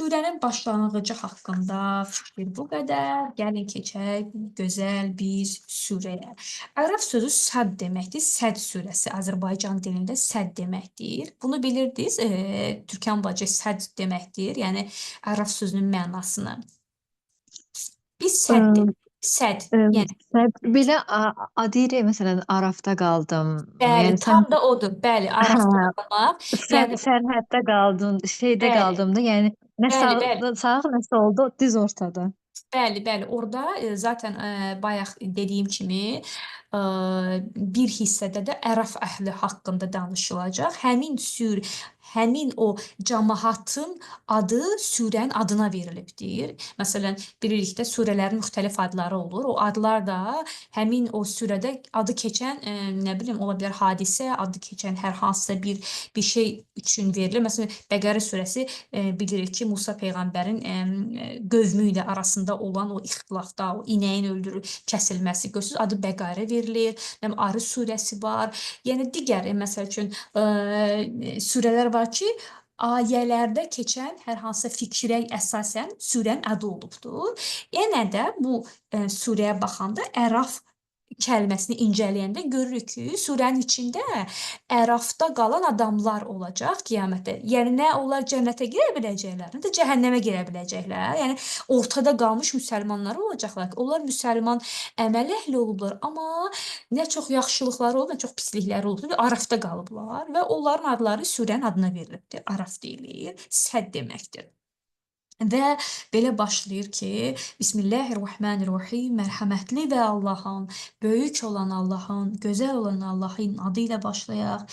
Surənin başlanğıcı haqqında fikir bu qədər. Gəlin keçək gözəl bir surəyə. Ərəf sözü səd deməkdir. Səd surəsi Azərbaycan dilində səd deməkdir. Bunu bilirdiniz, Türkan bacı səd deməkdir. Yəni Ərəf sözünün mənasını. Biz səd Imm, dedik. Səd. Yəni sən belə deyirək məsələn, Arafda qaldım. bəli, Yəni sən tam da odur. Bəli, Arafda hə, qalmaq. Yəni sərhəddə qaldın, şeydə bəli, qaldım da, yəni nə bəli, bəli. sağ, nə solda, düz ortada. Bəli, bəli. Orda zaten bayaq dediyim kimi bir hissədə də ərəf əhli haqqında danışılacaq. Həmin o cəmaatın adı surənin adına verilibdir. Məsələn, bilirik də surələrin müxtəlif adları olur. O adlar da həmin o surədə adı keçən, nə bilim, ola bilər hadisə, adı keçən hər hansısa bir şey üçün verilir. Məsələn, Bəqərə surəsi bilirik ki, Musa peyğəmbərin qövmü ilə arasında olan o ixtilafda, o inəyin kəsilməsi gözsüz adı Bəqərə verilir. Arı surəsi var. Yəni digər məsəl üçün surələr var ki, ayələrdə keçən hər hansısa fikrə əsasən surənin adı olubdur. Yenə də bu surəyə baxanda Əraf kəlməsini incələyəndə görürük ki, surənin içində ərafda qalan adamlar olacaq qiyamətdə. Yəni nə onlar cənnətə girə biləcəklər, nə də cəhənnəmə girə biləcəklər. Yəni ortada qalmış müsəlmanlar olacaqlar ki, onlar müsəlman əməl əhli olublar, amma nə çox yaxşılıqları olub, nə çox pislikləri olub. Arafda qalıblar və onların adları surənin adına verilibdir. Araf deyilir, səd deməkdir. Və belə başlayır ki, Bismillahirrahmanirrahim, mərhəmətli və Allahın, böyük olan Allahın, gözəl olan Allahın adı ilə başlayaq.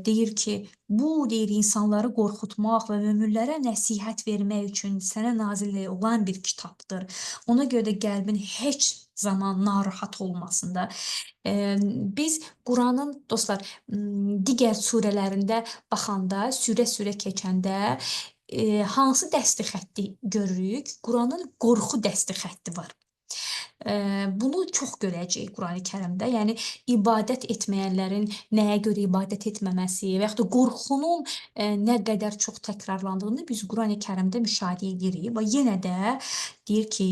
Deyir ki, bu deyir insanları qorxutmaq və möminlərə nəsihət vermək üçün sənə nazil olan bir kitabdır. Ona görə də qəlbin heç zaman narahat olmasın da. Biz Quranın dostlar digər surələrində baxanda, surə keçəndə hansı dəsti xətti görürük? Quranın qorxu dəsti xətti var. Bunu çox görəcəyik Qurani-Kərimdə. Yəni ibadət etməyənlərin nəyə görə ibadət etməməsi və yaxud da qorxunun nə qədər çox təkrarlandığını biz Qurani-Kərimdə müşahidə edirik. Və yenə də deyir ki,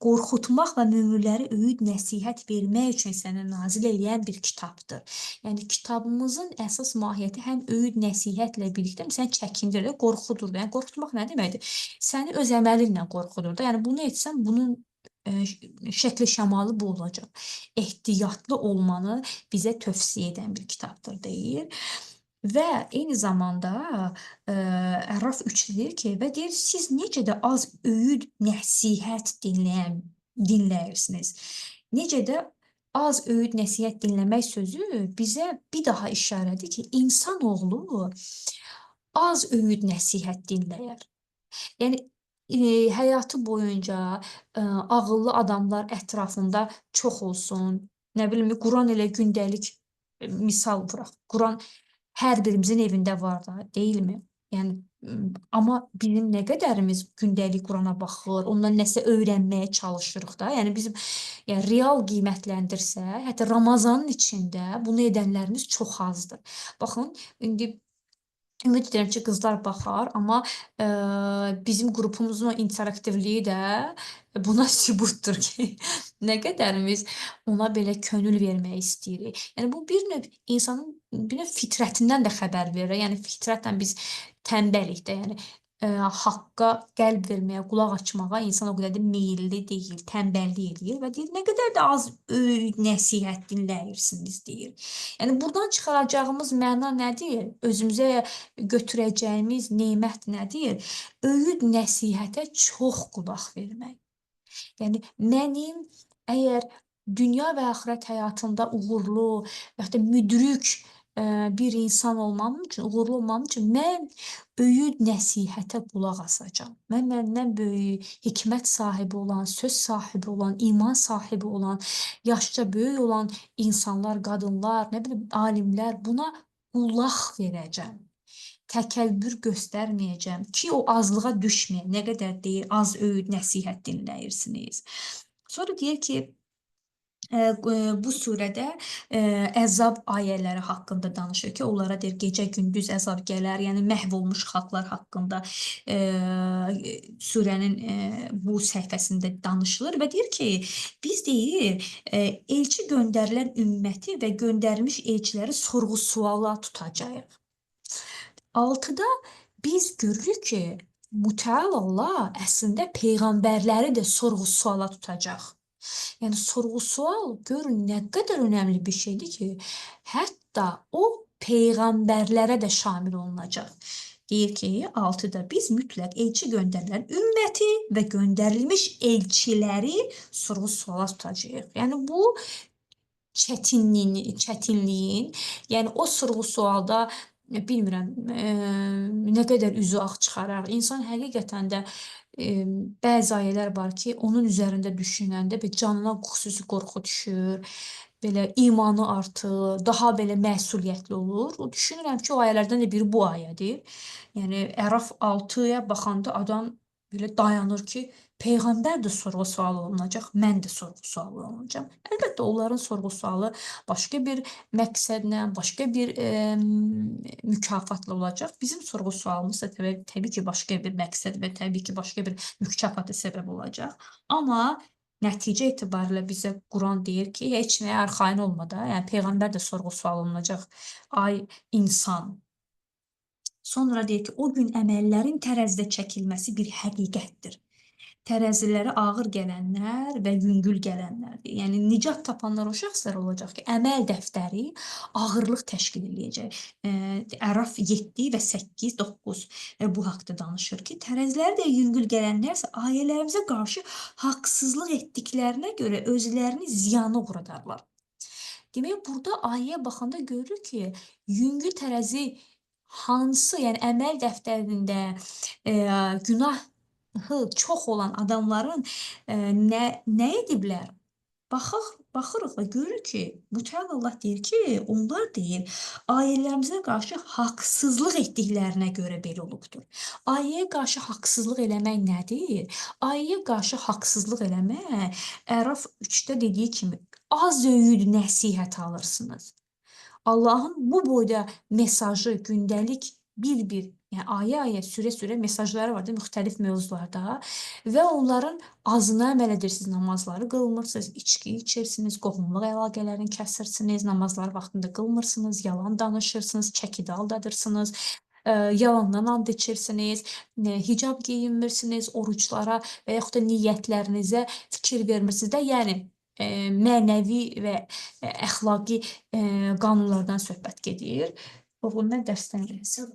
qorxutmaq və möminlərə öyüd nəsihət vermək üçün sənə nazil eləyən bir kitabdır. Yəni kitabımızın əsas mahiyyəti həm öyüd nəsihətlə birlikdə sən çəkindir, qorxudur da. Yəni qorxutmaq nə deməkdir? Səni öz əməlinlə qorxudur da. Yəni bunu etsən bunun şəkli şəmalı bu olacaq. Ehtiyatlı olmanı bizə tövsiyə edən bir kitabdır deyir. Və eyni zamanda Əraf 3 deyir ki, və deyir, siz necə də az öyüd nəsihət dinləyirsiniz. Necə də az öyüd nəsihət dinləmək sözü bizə bir daha işarədir ki, insanoğlu az öyüd nəsihət dinləyər. Yəni həyatı boyunca ağıllı adamlar ətrafında çox olsun. Nə bilim, Quran elə gündəlik misal vuraq. Quran hər birimizin evində var da, deyilmi? Yəni amma bizim nə qədərimiz gündəlik Qurana baxır, ondan nəsə öyrənməyə çalışırıq da. Yəni bizim real qiymətləndirsə, hətta Ramazanın içində bunu edənlərimiz çox azdır. Baxın, indi ümid edirəm ki, qızlar baxar, amma bizim qrupumuzun o interaktivliyi də buna sübutdur ki, nə qədərimiz ona belə könül vermək istəyirik. Yəni bu bir növ insanın bir növ fitrətindən də xəbər verir. Yəni fitrətlə biz tənbəlik də, yəni haqqa qəlb verməyə, qulaq açmağa insan o qədər də meyilli deyil, tənbəllik eləyir və deyir, nə qədər də az öyüd nəsihət dinləyirsiniz deyir. Yəni burdan çıxaracağımız məna nədir? Özümüzə götürəcəyimiz nemət nədir? Öyüd nəsihətə çox qulaq vermək. Yəni mənim əgər dünya və axirət həyatında uğurlu və ya da müdrik bir insan olmam üçün, uğurlu olmam üçün mən öyüd nəsihətə qulaq asacağam. Mən məndən böyük hikmət sahibi olan, söz sahibi olan, iman sahibi olan, yaşca böyük olan insanlar, qadınlar, nə bilim, alimlər buna qulaq verəcəm. Təkəbbür göstərməyəcəm ki, o azlığa düşməyəm. Nə qədər deyir, az öyüd nəsihət dinləyirsiniz. Sonra deyir ki, Bu surədə əzab ayələri haqqında danışır ki, onlara deyir gecə-gündüz əzab gələr, yəni məhv olmuş xalqlar haqqında surənin bu səhifəsində danışılır və deyir ki, biz deyir elçi göndərilən ümməti və göndərilmiş elçiləri sorğu-suala tutacağıq. 6-da biz görürük ki, Mütəal Allah əslində peyğəmbərləri də sorğu-suala tutacaq. Yəni sorğu-sual görün nə qədər önəmli bir şeydir ki, hətta o peyğəmbərlərə də şamil olunacaq. Deyir ki, 6-da biz mütləq elçi göndərilən ümməti və göndərilmiş elçiləri sorğu-suala tutacağıq. Yəni bu çətinliyin, yəni o sorğu-sualda bilmirəm, nə qədər üzü ağ çıxarar. İnsan həqiqətən də bəzi ayələr var ki, onun üzərində düşünəndə bir canına xüsusi qorxu düşür, belə imanı artır, daha belə məsuliyyətli olur. O düşünürəm ki, o ayələrdən də biri bu ayədir. Yəni Ərəf 6-ya baxanda adam belə dayanır ki, peyğəmbər də sorğu-sual olunacaq, mən də sorğu-sual olunacam. Əlbəttə onların sorğu-sualı başqa bir məqsədlə, başqa bir mükafatla olacaq. Bizim sorğu-sualımız da təbii ki, başqa bir məqsəd və təbii ki, başqa bir mükafata səbəb olacaq. Amma nəticə etibarilə bizə Quran deyir ki, heç nəyə arxayın olma da, yəni peyğəmbər də sorğu-sual olunacaq. Ay insan. Sonra deyir ki, o gün əməllərin tərəzidə çəkilməsi bir həqiqətdir. Tərəzilərə ağır gələnlər və yüngül gələnlərdir. Yəni nicat tapanlar o şəxslər olacaq ki, əməl dəftəri ağırlıq təşkil eləyəcək. Ərəf 7 və 8, 9 bu haqda danışır ki, tərəzilərə də yüngül gələnlər isə ayələrimizə qarşı haqsızlıq etdiklərinə görə özlərini ziyana uğradarlar. Demək, burada ayəyə baxanda görürük ki, yüngül tərəzi hansı, yəni əməl dəftərində günahı çox olan adamların nə ediblər? Baxırıq və görürük ki, Mütəal Allah deyir ki, onlar deyir, ayələrimizə qarşı haqsızlıq etdiklərinə görə belə olubdur. Ayəyə qarşı haqsızlıq eləmək nədir? Ayəyə qarşı haqsızlıq eləmək, Ərəf 3-də dediyi kimi, az öyüd nəsihət alırsınız. Allahın bu boyda mesajı gündəlik bir-bir, yəni ayə-ayə, sürə-sürə mesajları var da müxtəlif mövzularda və onların azına əməl edirsiniz, namazları qılmırsınız, içki içirsiniz, qohumluq əlaqələrini kəsirsiniz, namazları vaxtında qılmırsınız, yalan danışırsınız, çəkidə aldadırsınız, yalandan and içirsiniz, hicab geyinmirsiniz, oruclara və yaxud da niyyətlərinizə fikir vermirsiniz də, yəni mənəvi və əxlaqi qanunlardan söhbət gedir. Oğlum, mən dərsdən gəlsəm.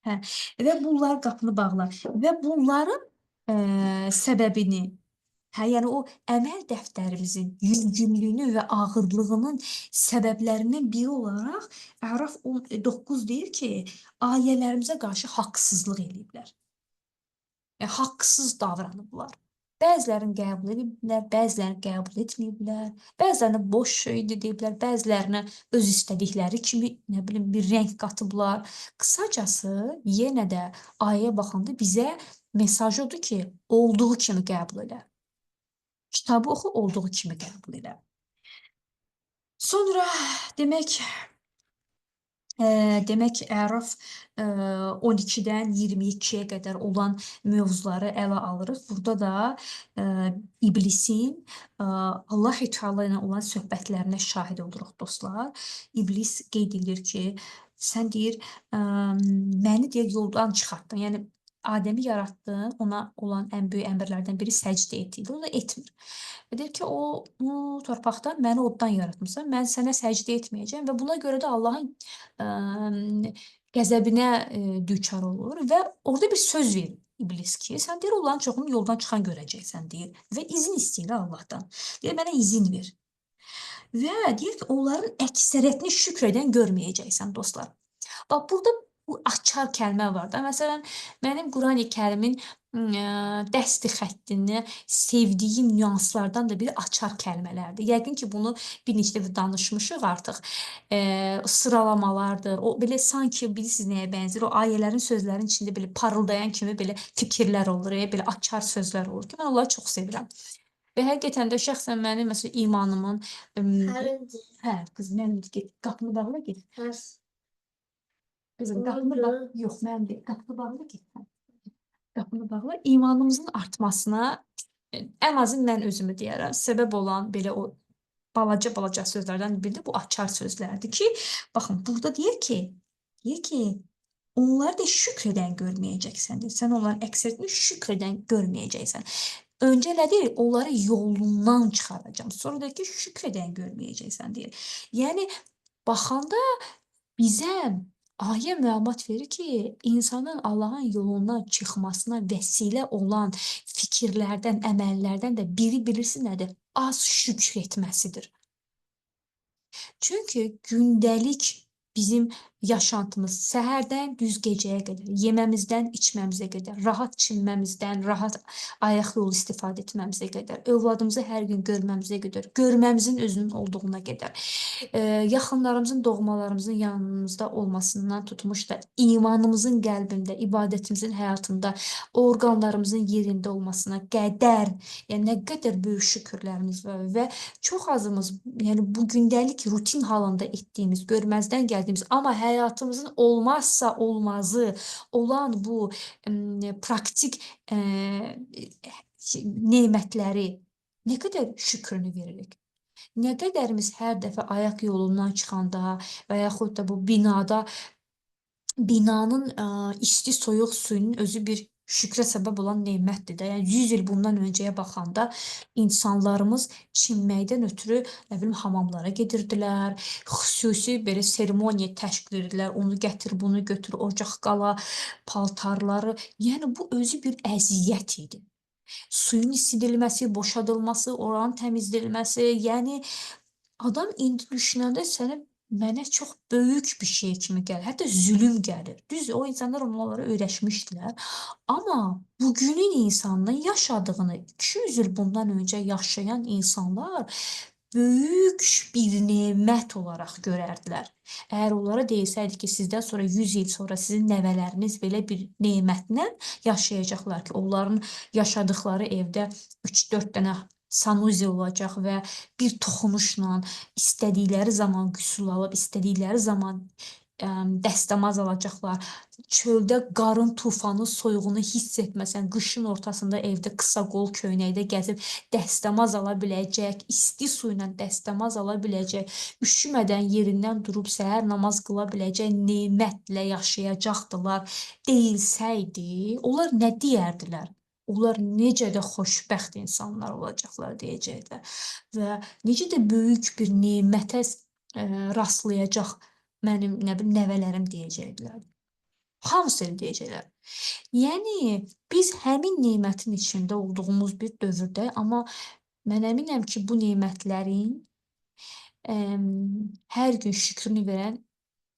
Hə, və bunlar qapını bağlar və bunların səbəbini, yəni o əməl dəftərimizin yüngünlüyünü və ağırlığının səbəblərindən biri olaraq Ərəf 9 deyir ki, ayələrimizə qarşı haqsızlıq eləyiblər. Haqsız davranıblar. Bəzilərini qəbul ediblər, bəzilərini qəbul etməyiblər, bəzilərini boş şeydir deyiblər, bəzilərini öz istədikləri kimi, nə bilim, bir rəng qatıblar. Qısacası, yenə də ayəyə baxanda bizə mesaj odur ki, olduğu kimi qəbul elə. Kitabı oxu, olduğu kimi qəbul elə. Sonra demək Ərəf 12-dən 22-yə qədər olan mövzuları ələ alırıq. Burada da iblisin Allah-u Teala ilə olan söhbətlərinə şahid oluruq dostlar. İblis qeyd edir ki, sən deyir, məni deyir yoldan çıxartdın. Yəni Adəmi yaratdın, ona olan ən böyük əmrlərdən biri səcdə et idi. O da etmir. Və deyir ki, o torpaqdan məni oddan yaratmısan, mən sənə səcdə etməyəcəm və buna görə də Allahın qəzəbinə düçar olur və orada bir söz verir iblis ki, sən deyir, onların çoxunu yoldan çıxan görəcəksən deyir və izin istəyir Allahdan. Deyir, mənə izin ver. Və deyir ki, onların əksəriyyətini şükr edən görməyəcəksən dostlar. Bax, burada bu açar kəlmə var da. Məsələn, mənim Qurani Kərimin dəsti xəttini sevdiyim nüanslardan da biri açar kəlmələrdir. Yəqin ki, bunu bir neçə dəfə danışmışıq artıq. Sıralamalardır. O belə sanki bilirsiniz nəyə bənzər? O ayələrin, sözlərin içində belə parıldayan kimi belə fikirlər olur, belə açar sözlər olur ki, mən onları çox sevirəm. Və həqiqətən də şəxsən mənim məsələn imanımın, ım, Hərinci. hə, qız mənim get, qapını bağla get. Həs. Qızım Nə qapını bağ, oldu? yox mənim deyil, qapını bağla get. Hə. Qapını bağla. İmanımızın artmasına ən azı mən özümü deyərəm. Səbəb olan belə o balaca sözlərdən biri də bu açar sözlərdir ki, baxın burada deyir ki, onları da şükr edən görməyəcəksən deyir. Sən onların əksəriyyətini şükr edən görməyəcəksən. Öncə nə deyir? Onları yolundan çıxaracağam. Sonra deyir ki, şükr edən görməyəcəksən deyir. Yəni baxanda bizə ayə məlumat verir ki, insanın Allahın yolundan çıxmasına vəsilə olan fikirlərdən, əməllərdən də biri bilirsin nədir? Az şükr etməsidir. Çünki gündəlik bizim yaşantımız səhərdən düz gecəyə qədər, yeməmizdən içməmizə qədər, rahat çimməmizdən, rahat ayaq yolu istifadə etməmizə qədər, övladımızı hər gün görməmizə qədər, görməmizin özünün olduğuna qədər, yaxınlarımızın, doğmalarımızın yanımızda olmasından tutmuş da imanımızın qəlbində, ibadətimizin həyatında, orqanlarımızın yerində olmasına qədər, yəni nə qədər böyük şükürlərimiz var və çox azımız, yəni bu gündəlik rutin halında etdiyimiz, görməzdən gəldiyimiz, amma həyatımızın olmazsa olmazı olan bu praktik nemətləri nə qədər şükrünü veririk? Nə qədərimiz hər dəfə ayaq yolundan çıxanda və yaxud da bu binanın isti, soyuq suyunun özü bir şükrə səbəb olan nemətdir də. Yəni 100 il bundan öncəyə baxanda insanlarımız çimməkdən ötrü, nə bilim, hamamlara gedirdilər, xüsusi belə seremoniya təşkil edirdilər. Onu gətir, bunu götür, ocaq qala, paltarları. Yəni bu özü bir əziyyət idi. Suyun isidilməsi, boşadılması, oranın təmizlənməsi, yəni adam indi düşünəndə mənə çox böyük bir şey kimi gəlir, hətta zülm gəlir. Düzdür, o insanlar onlara öyrəşmişdilər. Amma bugünün insanının yaşadığını 200 il bundan öncə yaşayan insanlar böyük bir nemət olaraq görərdilər. Əgər onlara desəydik ki, sizdən sonra 100 il sonra sizin nəvələriniz belə bir nemətlə yaşayacaqlar ki, onların yaşadıkları evdə 3-4 dənə sanuzi olacaq və bir toxunuşla istədikləri zaman qüsul alıb, istədikləri zaman dəstəmaz alacaqlar. Çöldə qarın tufanı, soyuğunu hiss etməsən, qışın ortasında evdə qısa qol köynəkdə gəzib dəstəmaz ala biləcək, isti su ilə dəstəmaz ala biləcək, üşümədən yerindən durub səhər namaz qıla biləcək nemətlə yaşayacaqdılar deyilsəydi, onlar nə deyərdilər? Onlar necə də xoşbəxt insanlar olacaqlar deyəcəklər və necə də böyük bir nemətə rastlayacaq mənim nə bilim nəvələrim deyəcəklər. Hamısı elə deyəcəklər. Yəni biz həmin nemətin içində olduğumuz bir dövrdə, amma mən əminəm ki, bu nemətlərin hər gün şükrünü verən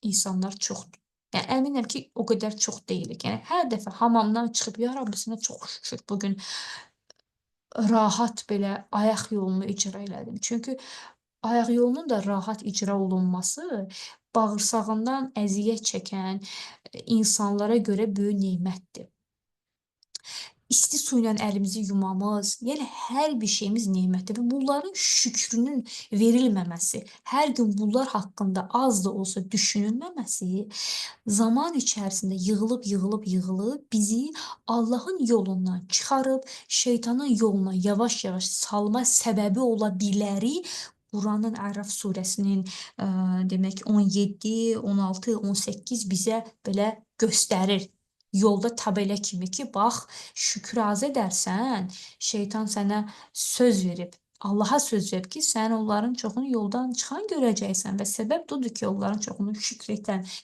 insanlar çoxdur. Yəni əminəm ki, o qədər çox deyilik. Yəni hər dəfə hamamdan çıxıb, ya Rabbi sənə çox şükür bu gün rahat belə ayaq yolunu icra elədim. Çünki ayaq yolunun da rahat icra olunması bağırsağından əziyyət çəkən insanlara görə böyük nemətdir. İsti su ilə əlimizi yumamız, yəni hər bir şeyimiz nemətdir və bunların şükrünün verilməməsi, hər gün bunlar haqqında az da olsa düşünülməməsi zaman içərisində yığılıb bizi Allahın yolundan çıxarıb şeytanın yoluna yavaş-yavaş salma səbəbi ola bilərik. Quranın Ərəf surəsinin demək 17, 16, 18 bizə belə göstərir. Yolda tabelə kimi ki, bax, şükür az edərsən, şeytan sənə söz verib. Allaha söz verib ki, sən onların çoxunu yoldan çıxan görəcəksən və səbəb budur ki, onların çoxunu şükr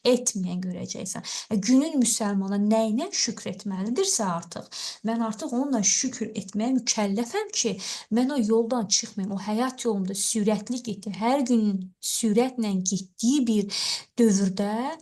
etməyən görəcəksən. Günün müsəlmana nəyinə şükr etməlidirsə artıq, mən artıq onunla şükür etməyə mükəlləfəm ki, mən o yoldan çıxmayım. O həyat yolunda sürətli getdi. Hər gün sürətlə getdiyi bir dövrdə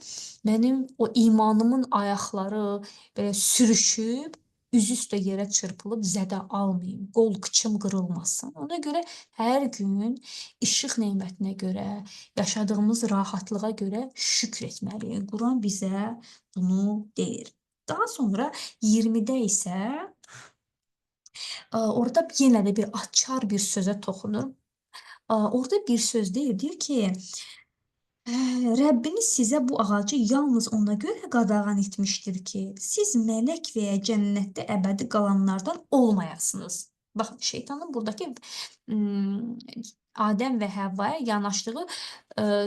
mənim o imanımın ayaqları belə sürüşüb, üzüstə yerə çırpılıb zədə almayım, qol qıçım qırılmasın. Ona görə hər gün işıq nemətinə görə, yaşadığımız rahatlığa görə şükr etməliyik. Quran bizə bunu deyir. Daha sonra 20-də isə Orada yenə də bir açar bir sözə toxunur. Orada bir söz deyir ki, Rəbbiniz sizə bu ağacı yalnız ona görə qadağan etmişdir ki, siz mələk və ya cənnətdə əbədi qalanlardan olmayasınız. Baxın, şeytanın buradakı ımm, Adəm və Həvvaya yanaşdığı,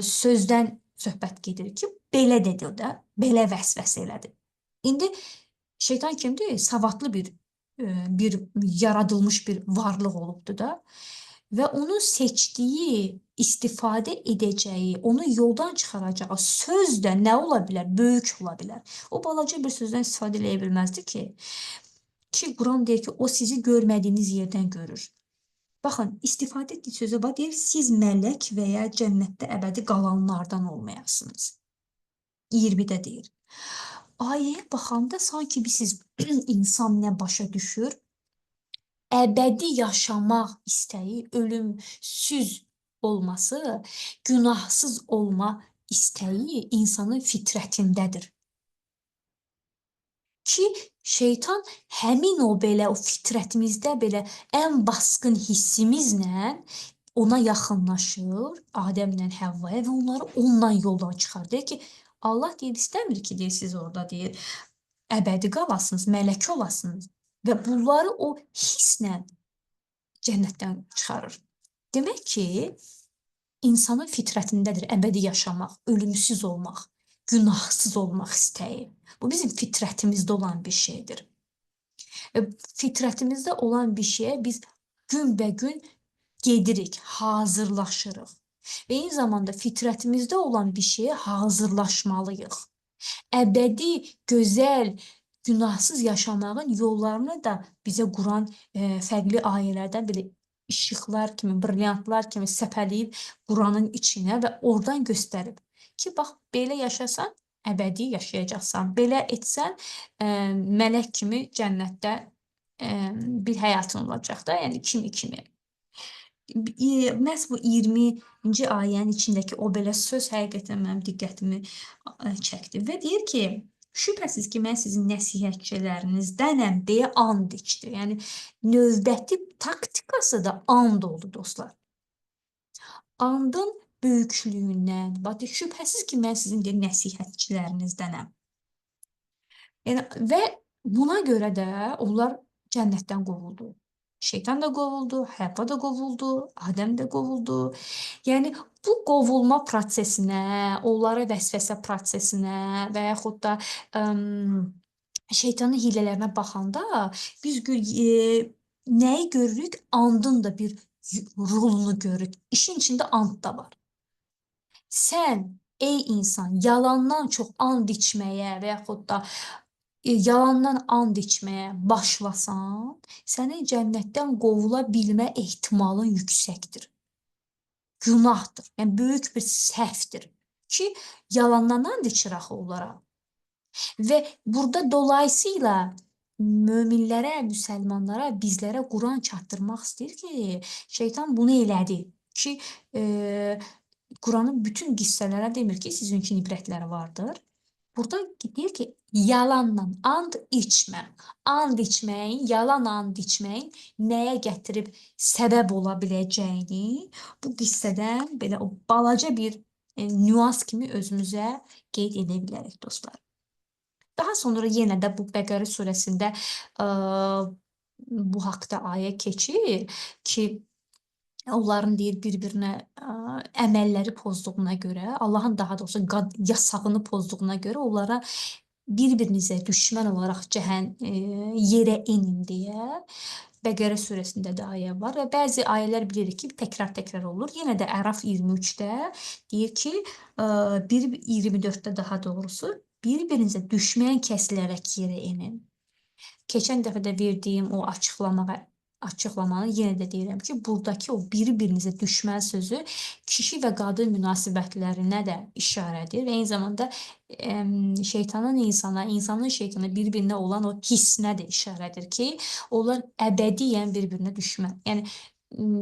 sözdən söhbət gedir ki, belə dedi o da, belə vəsvəsə elədi. İndi şeytan kimdir? Savadlı bir yaradılmış bir varlıq olubdur da və onun seçdiyi, istifadə edəcəyi, onu yoldan çıxaracağı söz də nə ola bilər? Böyük ola bilər. O balaca bir sözdən istifadə eləyə bilməzdi ki, Quran deyir ki, o sizi görmədiyiniz yerdən görür. Baxın, istifadə etdiyi sözə bax, deyir, siz mələk və ya cənnətdə əbədi qalanlardan olmayasınız. 20-də deyir. Ayəyə baxanda sanki siz insan nə başa düşür? Əbədi yaşamaq istəyi, ölümsüz olması, günahsız olma istəyi insanın fitrətindədir. Ki, şeytan həmin o belə, o fitrətimizdə belə ən basqın hissimizlə ona yaxınlaşır, Adəmlə Həvvaya və onları onunla yoldan çıxarır. Deyir ki, Allah deyir, istəmir ki, deyir, siz orada deyir, əbədi qalasınız, mələk olasınız və bunları o hisslə cənnətdən çıxarır. Demək ki, insanın fitrətindədir əbədi yaşamaq, ölümsüz olmaq, günahsız olmaq istəyi. Bu bizim fitrətimizdə olan bir şeydir. Fitrətimizdə olan bir şeyə biz günbəgün gedirik, hazırlaşırıq və eyni zamanda fitrətimizdə olan bir şeyə hazırlaşmalıyıq. Əbədi, gözəl, günahsız yaşamağın yollarını da bizə Quran fərqli ayələrdən belə işıqlar kimi, brilliantlar kimi səpələyib Quranın içinə və oradan göstərib ki, bax, belə yaşasan, əbədi yaşayacaqsan. Belə etsən, mələk kimi cənnətdə bir həyatın olacaq da, yəni kimi. Məhz bu 20-ci ayənin içindəki o belə söz həqiqətən mənim diqqətimi çəkdi və deyir ki, şübhəsiz ki, mən sizin nəsihətçilərinizdənəm deyə and içdi. Yəni, növbəti taktikası da and oldu dostlar. Andın böyüklüyündən, bax, şübhəsiz ki, mən sizin deyir, nəsihətçilərinizdənəm. Yəni, və buna görə də onlar cənnətdən qovuldu. Şeytan da qovuldu, Həvva da qovuldu, Adəm də qovuldu. Yəni, bu qovulma prosesinə, onlara vəsvəsə prosesinə və yaxud da şeytanın hiylələrinə baxanda biz nəyi görürük? Andın da bir rolunu görürük. İşin içində and da var. Sən, ey insan, yalandan çox and içməyə və yaxud da yalandan and içməyə başlasan, sənin cənnətdən qovula bilmə ehtimalın yüksəkdir. Günahdır, yəni böyük bir səhvdir ki, yalandan and içir axı onlara. Və burada dolayısıyla möminlərə, müsəlmanlara, bizlərə Quran çatdırmaq istəyir ki, şeytan bunu elədi ki, Quranın bütün qissələrə demir ki, sizin üçün ibrətləri vardır. Burada deyir ki, yalanla and içmə. And içməyin, yalan and içməyin nəyə gətirib səbəb ola biləcəyini bu qissədən belə o balaca bir nüans kimi özümüzə qeyd edə bilərik dostlar. Daha sonra yenə də bu Bəqərə surəsində bu haqda ayə keçir ki, onların deyir bir-birinə əməlləri pozduğuna görə, Allahın daha doğrusu yasağını pozduğuna görə onlara bir-birinizə düşmən olaraq yerə inin deyə Bəqərə surəsində də ayə var və bəzi ayələr bilirik ki, təkrar olur. Yenə də Əraf 23-də deyir ki, 24-də daha doğrusu bir-birinizə düşmən kəsilərək yerə inin. Keçən dəfə də verdiyim o açıqlamanı yenə də deyirəm ki, buradakı o bir-birinizə düşmən sözü kişi və qadın münasibətlərinə də işarədir və eyni zamanda şeytanın insana, insanın şeytana bir-birinə olan o hissinə də işarədir ki, onlar əbədiyyən bir-birinə düşmən. Yəni,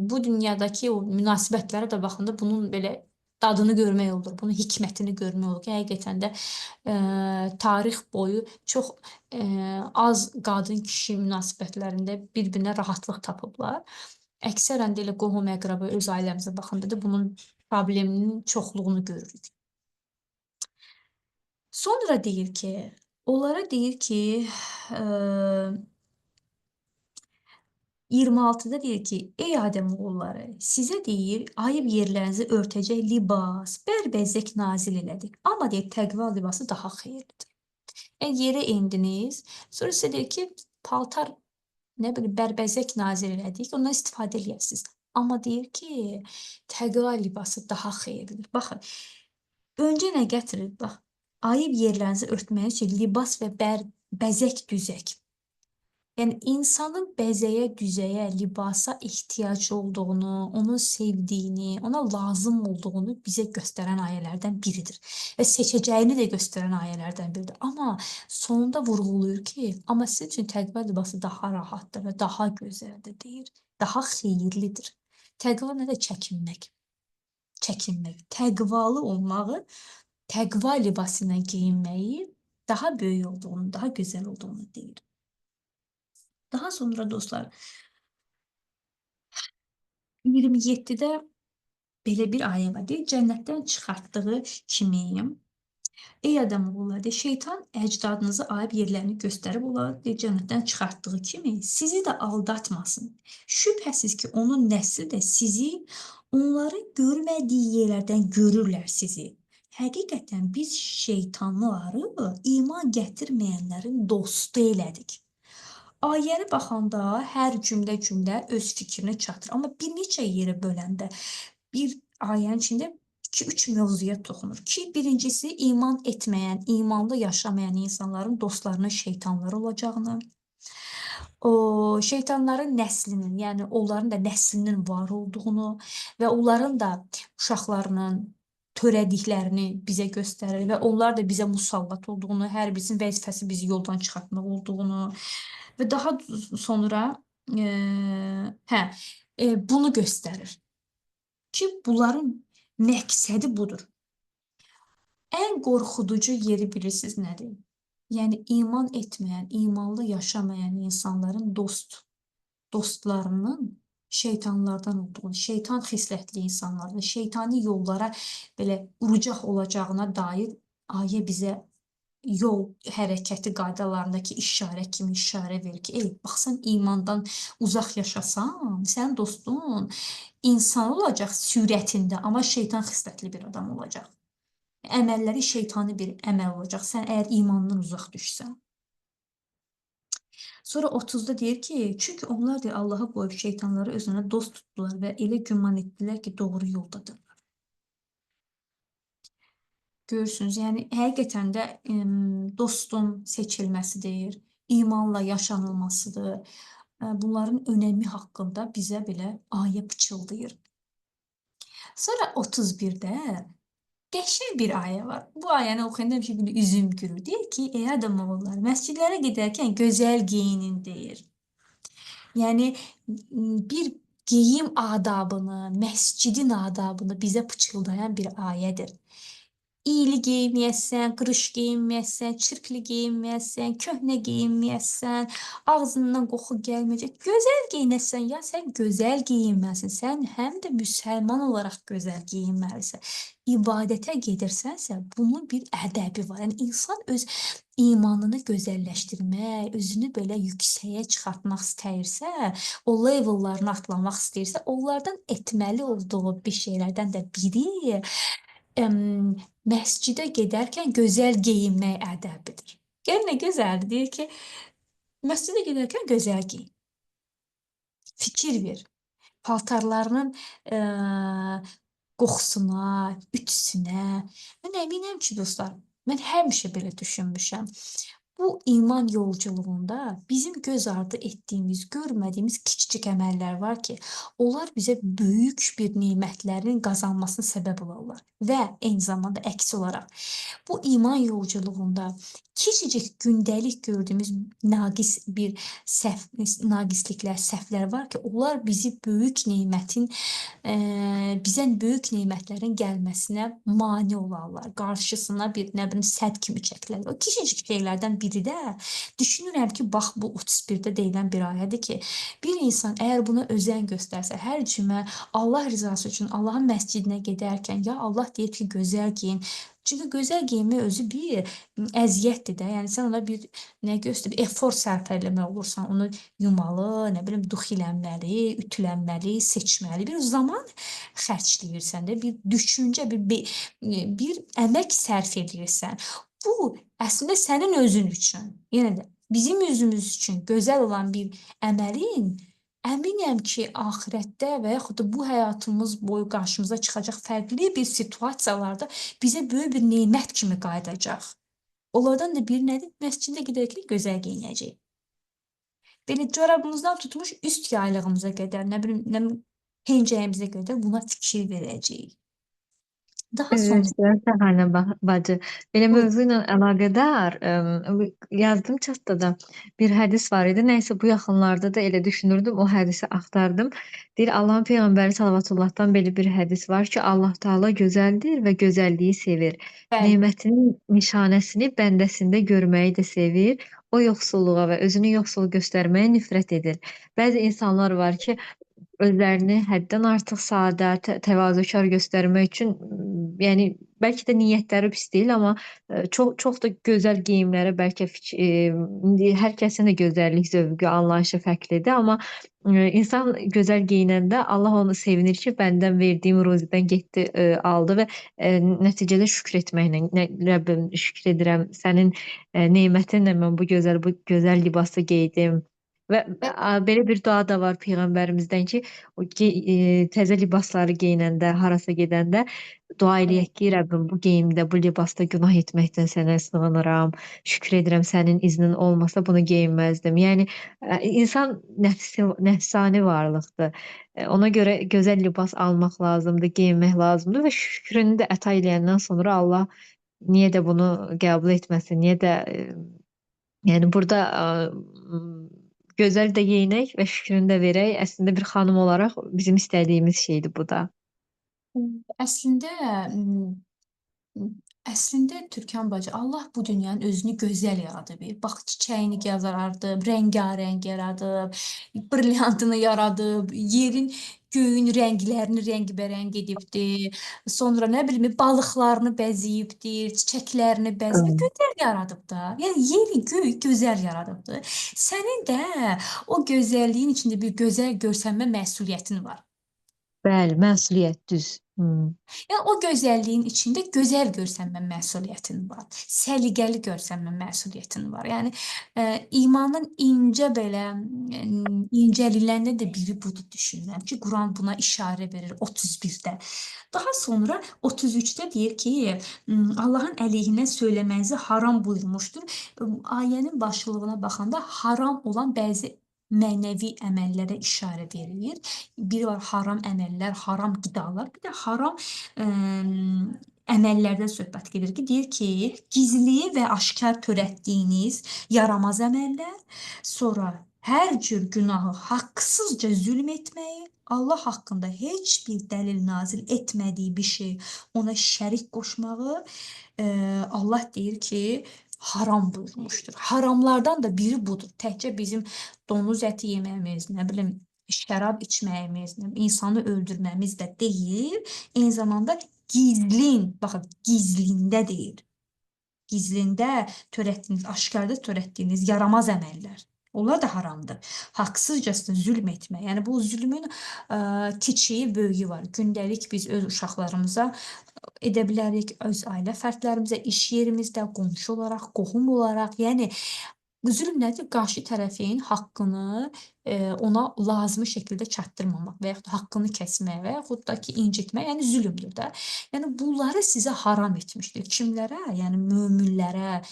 bu dünyadakı o münasibətlərə də baxanda bunun belə dadını görmək olur, bunun hikmətini görmək olur ki, həqiqətən də tarix boyu çox az qadın-kişi münasibətlərində bir-birinə rahatlıq tapıblar. Əksərən də elə qohum-əqrəba, öz ailəmizə baxanda da bunun probleminin çoxluğunu görürük. Sonra deyir ki, onlara deyir ki, eee 26-da deyir ki, ey Adəmoğulları, sizə deyir, ayıb yerlərinizi örtəcək libas, bərbəzək nazil elədik. Amma deyir, təqva libası daha xeyirlidir. Yəni yerə endiniz, sonra sizə deyir ki, paltar, nə bilim, bərbəzək nazil elədik, ondan istifadə eləyəsiniz. Amma deyir ki, təqva libası daha xeyirlidir. Baxın, öncə nə gətirir? Bax, ayıb yerlərinizi örtmək üçün libas və bəzək düzək. Yəni insanın bəzəyə, düzəyə, libasa ehtiyacı olduğunu, onu sevdiyini, ona lazım olduğunu bizə göstərən ayələrdən biridir və seçəcəyini də göstərən ayələrdən biridir. Amma sonunda vurğulayır ki, amma sizin üçün təqva libası daha rahatdır və daha gözəldir deyir, daha xeyirlidir. Təqva nədir? Çəkinmək. Çəkinmək. Təqvalı olmağı, təqva libası ilə geyinməyi daha böyük olduğunu, daha gözəl olduğunu deyir. Daha sonra dostlar 27-də belə bir ayə var. Deyir, cənnətdən çıxartdığı kimi, ey Adamoğulları, deyir, şeytan əcdadınızı ayıb yerlərini göstərib onları deyir, cənnətdən çıxartdığı kimi sizi də aldatmasın. Şübhəsiz ki, onun nəsli də sizi onların görmədiyi yerlərdən görürlər sizi. Həqiqətən biz şeytanları iman gətirməyənlərin dostu elədik. Ayəni baxanda hər cümlə öz fikrini çatdırır. Amma bir neçə yerə böləndə bir ayənin içində 2-3 mövzuya toxunur ki, birincisi iman etməyən, imanlı yaşamayan insanların dostlarının şeytanlar olacağını, şeytanların nəslinin, yəni onların da nəslinin var olduğunu və onların da uşaqlarının törədiklərini bizə göstərir və onlar da bizə musallat olduğunu, hər birisinin vəzifəsi bizi yoldan çıxartmaq olduğunu və daha sonra, hə, bunu göstərir ki, bunların məqsədi budur. Ən qorxuducu yeri bilirsiniz nədir? Yəni iman etməyən, imanlı yaşamayan insanların dostlarının şeytanlardan olduğunu, şeytan xislətli insanların, şeytani yollara belə urucaq olacağına dair ayə bizə yol hərəkəti qaydalarındakı işarə kimi işarə verir ki, ey, bax sən imandan uzaq yaşasan, sənin dostun insan olacaq sürətində, amma şeytan xislətli bir adam olacaq. Əməlləri şeytani bir əməl olacaq, sən əgər imandan uzaq düşsən. Sonra 30-da deyir ki, çünki onlar deyir, Allaha qoyub şeytanları özünə dost tutdular və elə güman etdilər ki, doğru yoldadırlar. Görürsünüz, yəni həqiqətən də dostun seçilməsidir, imanla yaşanılmasıdır. Bunların önəmi haqqında bizə belə ayə pıçıldayır. Sonra 31-də qəşəng bir ayə var. Bu ayəni oxuyanda həmişə belə üzüm gülür. Deyir ki, ey Adamoğulları, məscidlərə gedərkən gözəl geyinin deyir. Yəni bir geyim adabını, məscidin adabını bizə pıçıldayan bir ayədir. İyili geyinməyəsən, qırış geyinməyəsən, çirkli geyinməyəsən, köhnə geyinməyəsən, ağzından qoxu gəlməyəcək. Gözəl geyinəsən, ya sən gözəl geyinməlisən. Sən həm də müsəlman olaraq gözəl geyinməlisən. İbadətə gedirsənsə, bunun bir ədəbi var. Yəni insan öz imanını gözəlləşdirmək, özünü belə yüksəyə çıxartmaq istəyirsə, o levellarını atlamaq istəyirsə, onlardan etməli olduğu bir şeylərdən də biri məscidə gedərkən gözəl geyinmək ədəbidir. Gör nə gözəldir, deyir ki, məscidə gedərkən gözəl geyin. Fikir ver. Paltarlarının qoxusuna, ütüsünə. Mən əminəm ki, dostlar, mən həmişə belə düşünmüşəm. Bu iman yolculuğunda bizim göz ardı etdiyimiz, görmədiyimiz kiçicik əməllər var ki, onlar bizə böyük bir nemətlərin qazanmasına səbəb olarlar və eyni zamanda əks olaraq bu iman yolculuğunda kiçicik gündəlik gördüyümüz naqisliklər, səhvlər var ki, onlar bizi böyük nemətin, bizə böyük nemətlərin gəlməsinə mane olarlar. Qarşısına bir, nə bilim, sədd kimi çəkilərlər. O kiçicik şeylərdən biri də düşünürəm ki, bax bu 31-də deyilən bir ayədir ki, bir insan əgər buna özən göstərsə, hər cümə Allah rızası üçün Allahın məscidinə gedərkən, ya Allah deyir ki, gözəl geyin. Çünki gözəl geyinmək özü bir əziyyətdir də. Yəni sən ona bir nə göstər, efor sərf eləmək olursan, onu yumalı, nə bilim, dux eləməli, ütülənməli, seçməli, bir zaman xərcləyirsən də, bir düşüncə, bir əmək sərf eləyirsən. Bu əslində sənin özün üçün, yenə də bizim üzümüz üçün gözəl olan bir əməlin, əminəm ki, axirətdə və yaxud da bu həyatımız boyu qarşımıza çıxacaq fərqli bir situasiyalarda bizə böyük bir nemət kimi qayıdacaq. Onlardan da biri nədir? Məscidə gedərkən gözəl geyinəcəyik. Belə corabımızdan tutmuş üst yaylığımıza qədər, nə bilim, pencəyimizə qədər buna fikir verəcəyik. Daha sonra Gözəl Səhanə bacı. Belə buyurun. mövzu ilə əlaqədar, yazdım çatda bir hədis var idi. Nəysə bu yaxınlarda da elə düşünürdüm, o hədisi axtardım. Deyir Allahın peyğəmbəri sallallahu belə bir hədis var ki, Allah Taala gözəldir və gözəlliyi sevir. Bəli, Nemətinin nişanəsini bəndəsində görməyi də sevir. O yoxsulluğa və özünü yoxsul göstərməyə nifrət edir. Bəzi insanlar var ki, özlərini həddən artıq sadə, təvazökar göstərmək üçün, yəni bəlkə də niyyətləri pis deyil, amma çox da gözəl geyimlərə bəlkə indi hər kəsin də gözəllik zövqü, anlayışı fərqlidir, amma insan gözəl geyinəndə Allah onu sevinir ki, bəndən verdiyim ruzidən getdi, aldı və nəticədə şükür etməklə, Rəbbim şükür edirəm, sənin nemətinlə mən bu gözəl libası geydim. Və bə belə bir dua da var peyğəmbərimizdən ki, o təzə libasları geyinəndə, harasa gedəndə dua eləyək ki, Rəbbim bu geyimdə, bu libasda günah etməkdən sənə sığınıram. Şükür edirəm sənin iznin olmasa bunu geyinməzdim. Yəni insan nəfsani varlıqdır. Ona görə gözəl libas almaq lazımdır, geyinmək lazımdır və şükrünü də əta eləyəndən sonra Allah niyə də bunu qəbul etməsin, niyə də yəni burada gözəl də geyinək və şükrünü də verək. Əslində bir xanım olaraq bizim istədiyimiz şeydir bu da. əslində, əslində Türkan bacı, Allah bu dünyanın özünü gözəl yaradıb. Bax, çiçəyini yaradıb, rəngarəng yaradıb, brilliantını yaradıb, yerin, göyün rənglərini rəngbərəng edibdir. Sonra nə bilim, balıqlarını bəzəyibdir, çiçəklərini bəzəyib, Əm, gözəl yaradıb da. Yəni yeri, göy gözəl yaradıbdır. Sənin də o gözəlliyin içində bir gözəl görsənmə məsuliyyətin var. Bəli, məsuliyyət düz. Yəni o gözəlliyin içində gözəl görsənmə məsuliyyətin var. Səliqəli görsənmə məsuliyyətin var. Yəni imanın incə belə incəliklərində də biri budur düşünürəm ki, Quran buna işarə verir 31-də. Daha sonra 33-də deyir ki, Allahın əleyhinə söyləmənizi haram buyurmuşdur. Ayənin başlığına baxanda haram olan bəzi mənəvi əməllərə işarə verilir. Biri var haram əməllər, haram qidalar, bir də haram əməllərdən söhbət gedir ki, deyir ki, gizli və aşkar törətdiyiniz yaramaz əməllər, sonra hər cür günahı haqsızca zülm etməyi, Allah haqqında heç bir dəlil nazil etmədiyi bir şey ona şərik qoşmağı, Allah deyir ki, haram buyurmuşdur. Haramlardan da biri budur. Təkcə bizim donuz əti yeməyimiz, nə bilim, şərab içməyimiz, insanı öldürməmiz də deyil, eyni zamanda baxın, gizlində deyil. Gizlində törətdiyiniz, aşkarda törətdiyiniz yaramaz əməllər. Onlar da haramdır. Haqsızcasına zülm etmək. Yəni bu zülmün kiçiyi, böyüyü var. Gündəlik biz öz uşaqlarımıza edə bilərik, öz ailə fərdlərimizə, iş yerimizdə, qonşu olaraq, qohum olaraq. Yəni zülm nədir? Qarşı tərəfin haqqını, ona lazımi şəkildə çatdırmamaq və yaxud da haqqını kəsmək və yaxud da ki, incitmək, yəni zülmdür də. Yəni bunları sizə haram etmişdir. Kimlərə? Yəni möminlərə,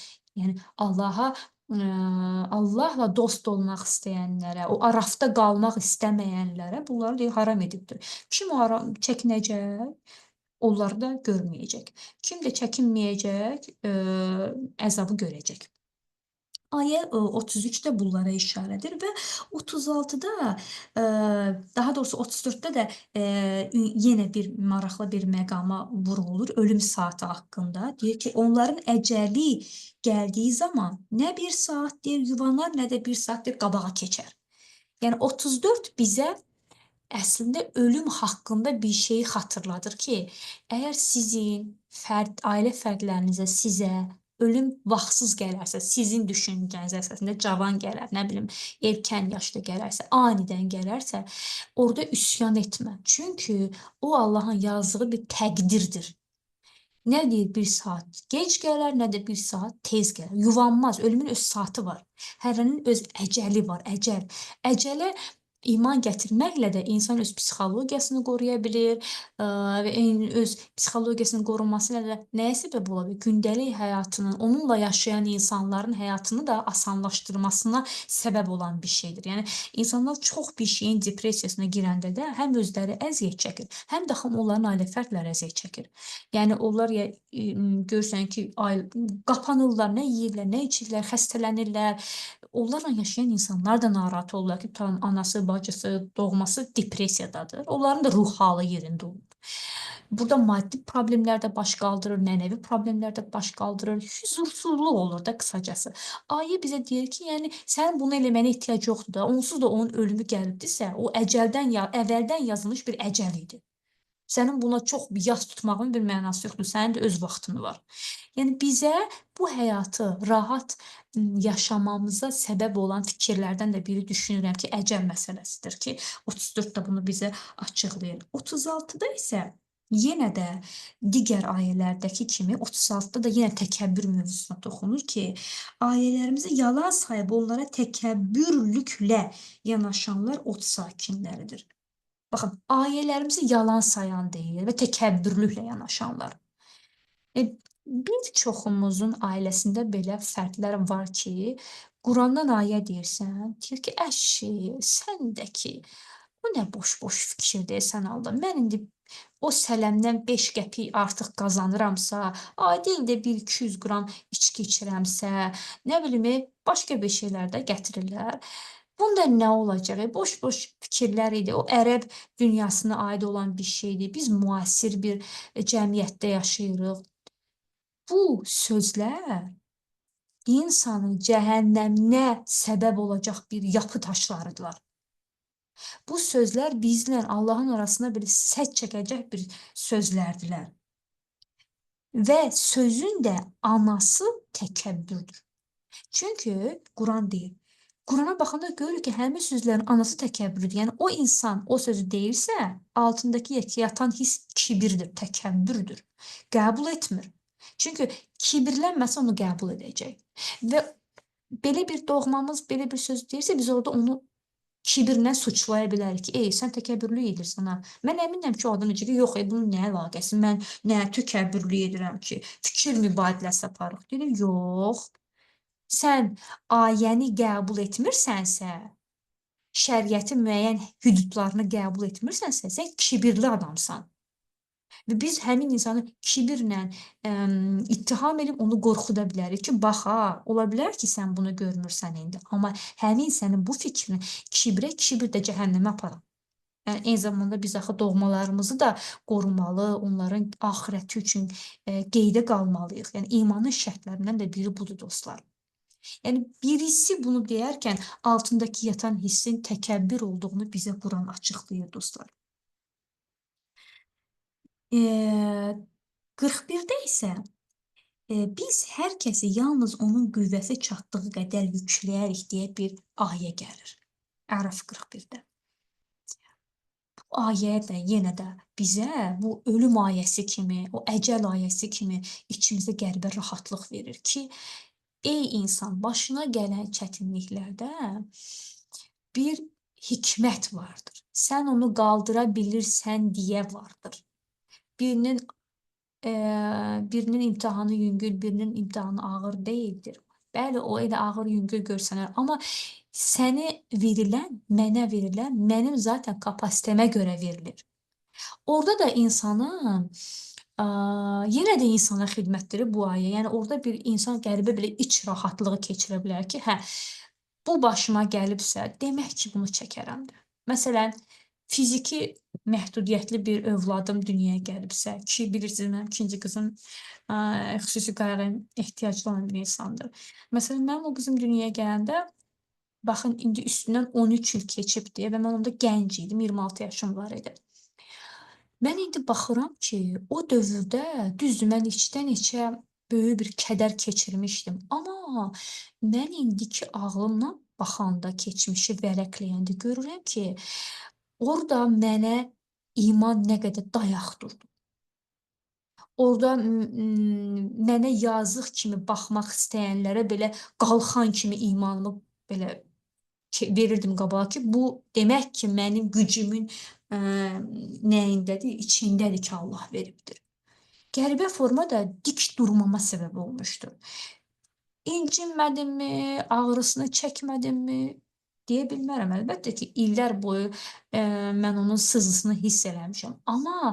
yəni Allaha Allahla dost olmaq istəyənlərə, o arafda qalmaq istəməyənlərə bunları deyir haram edibdir. Kim o haram çəkinəcək, onları da görməyəcək. Kim də çəkinməyəcək, əzabı görəcək. Ayə 33 də bunlara işarədir və 36-da, daha doğrusu 34-də də, yenə bir maraqlı bir məqama vurğulur ölüm saatı haqqında. Deyir ki, onların əcəli gəldiyi zaman nə bir saat deyir yuvanar, nə də bir saat deyir qabağa keçər. Yəni 34 bizə əslində ölüm haqqında bir şeyi xatırladır ki, əgər sizin ailə fərdlərinizə, sizə ölüm vaxtsız gələrsə, sizin düşüncəniz əsasında cavan gələr, nə bilim, erkən yaşda gələrsə, anidən gələrsə, orada üsyan etmə. Çünki o Allahın yazdığı bir təqdirdir. Nə deyir bir saat gec gələr, nə də bir saat tez gələr. Yuvanmaz, ölümün öz saatı var. Hərənin öz əcəli var, əcəl. Əcələ iman gətirməklə də insan öz psixologiyasını qoruya bilir, və eyni öz psixologiyasının qorunması ilə də nəyə səbəb ola bilər? Gündəlik həyatının, onunla yaşayan insanların həyatını da asanlaşdırmasına səbəb olan bir şeydir. Yəni insanlar çox bir şeyin depressiyasına girəndə də həm özləri əziyyət çəkir, həm də onların ailə fərdləri əziyyət çəkir. Yəni onlar görürsən ki, qapanırlar, nə yeyirlər, nə içirlər, xəstələnirlər. Onlarla yaşayan insanlar da narahat olurlar ki, tutalım anası, bacısı, doğması depressiyadadır. Onların da ruh halı yerində olmur. Burada maddi problemlər də baş qaldırır, mənəvi problemlər də baş qaldırır, huzursuzluq olur da qısacası. Ayə bizə deyir ki, yəni sənin bunu eləməyinə ehtiyac yoxdur da, onsuz da onun ölümü gəlibdirsə, o əvvəldən yazılmış bir əcəl idi. Sənin buna çox yas tutmağın bir mənası yoxdur, sənin də öz vaxtın var. Yəni bizə bu həyatı rahat yaşamamıza səbəb olan fikirlərdən də biri düşünürəm ki, əcəl məsələsidir ki, 34 də bunu bizə açıqlayır. 36-da isə yenə də digər ayələrdəki kimi 36-da da yenə təkəbbür mövzusuna toxunur ki, ayələrimizi yalan sayıb onlara təkəbbürlüklə yanaşanlar od sakinləridir. Baxın, ayələrimizi yalan sayan deyil və təkəbbürlüklə yanaşanlar. Bir çoxumuzun ailəsində belə fərdlər var ki, Qurandan ayə deyirsən, deyir ki, əşi, sən də ki, bu nə boş-boş fikirdir sən Allah. Mən indi o sələmdən 5 qəpik artıq qazanıramsa, ayda ildə 1-200 qram içki içirəmsə, nə bilim, başqa bir şeylər də gətirirlər. Bunda nə olacaq? Boş-boş fikirlər idi. O ərəb dünyasına aid olan bir şeydir. Biz müasir bir cəmiyyətdə yaşayırıq. Bu sözlər insanın cəhənnəminə səbəb olacaq bir yapı daşlarıdırlar. Bu sözlər bizlə Allahın arasına bir sədd çəkəcək bir sözlərdilər. Və sözün də anası təkəbbürdür. Çünki Quran deyir. Qurana baxanda görürük ki, həmin sözlərin anası təkəbbürdür. Yəni o insan o sözü deyirsə, altındakı yatan hiss kibirdir, təkəbbürdür. Qəbul etmir. Çünki kibirlənməsə onu qəbul edəcək. Və belə bir doğmamız belə bir söz deyirsə, biz orada onu kibirlə suçlaya bilərik ki, sən təkəbbürlük edirsən ha. Mən əminəm ki, o adam deyəcək ki, yox, bunun nə əlaqəsi? Mən nə təkəbbürlük edirəm ki? Fikir mübadiləsi aparırıq. Deyir, yox. Sən ayəni qəbul etmirsənsə, şəriətin müəyyən hüdudlarını qəbul etmirsənsə, sən kibirli adamsan. Və biz həmin insanı kibirlə ittiham edib onu qorxuda bilərik ki, bax ha, ola bilər ki, sən bunu görmürsən indi. Amma həmin sənin bu fikrin kibir də cəhənnəmə aparır. Yəni, eyni zamanda biz axı doğmalarımızı da qorumalı, onların axirəti üçün qeydə qalmalıyıq. Yəni, imanın şərtlərindən də biri budur, dostlar. Yəni birisi bunu deyərkən altındakı yatan hissin təkəbbür olduğunu bizə Quran açıqlayır, dostlar. 41-də isə biz hər kəsi yalnız onun qüvvəsi çatdığı qədər yükləyərik deyə bir ayə gəlir. Ərəf 41-də. Bu ayə də yenə də bizə bu ölüm ayəsi kimi, o əcəl ayəsi kimi içimizdə qəribə rahatlıq verir ki, ey insan, başına gələn çətinliklərdə bir hikmət vardır. Sən onu qaldıra bilirsən deyə vardır. Birinin imtahanı yüngül, birinin imtahanı ağır deyildir. Bəli, o elə ağır yüngül görsənər, amma səni verilən, mənə verilən mənim zaten kapasitəmə görə verilir. Orada da insanın, yenə də insana xidmətdir bu ayə. Yəni orada bir insan qəribə belə iç rahatlığı keçirə bilər ki, hə, bu başıma gəlibsə, demək ki, bunu çəkərəm də. Məsələn, fiziki məhdudiyyətli bir övladım dünyaya gəlibsə ki, bilirsiniz mənim ikinci qızım xüsusi qayğı ehtiyaclı olan bir insandır. Məsələn, mənim o qızım dünyaya gələndə, baxın indi üstündən 13 il keçibdir və mən onda gənc idim, 26 yaşım var idi. Mən indi baxıram ki, o dövrdə düzdür, mən içdən-içə böyük bir kədər keçirmişdim. Amma mən indiki ağlımla baxanda, keçmişi vərəqləyəndə görürəm ki, orda mənə iman nə qədər dayaq durdu. Orda mənə yazıq kimi baxmaq istəyənlərə belə qalxan kimi imanımı belə verirdim qabağa ki, bu demək ki, mənim gücümün nəyindədir? İçindədir ki, Allah veribdir. Qəribə formada dik durmama səbəb olmuşdu. İncinmədimmi, ağrısını çəkmədimmi? Deyə bilmərəm. Əlbəttə ki, illər boyu mən onun sızısını hiss eləmişəm. Amma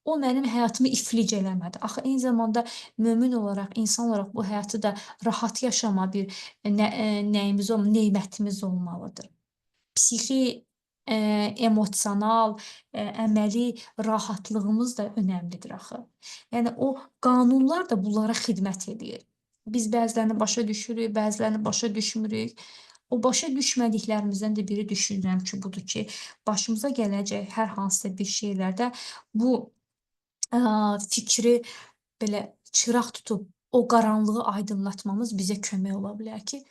o mənim həyatımı iflic eləmədi. Axı eyni zamanda mömin olaraq, insan olaraq bu həyatı da rahat yaşama bir nəyimiz nemətimiz olmalıdır. Psixi, emosional, əməli rahatlığımız da önəmlidir axı. Yəni o qanunlar da bunlara xidmət eləyir. Biz bəzilərini başa düşürük, bəzilərini başa düşmürük. O başa düşmədiklərimizdən də biri düşünürəm ki, budur ki, başımıza gələcək hər hansısa bir şeylərdə bu fikri belə çıraq tutub o qaranlığı aydınlatmamız bizə kömək ola bilər ki,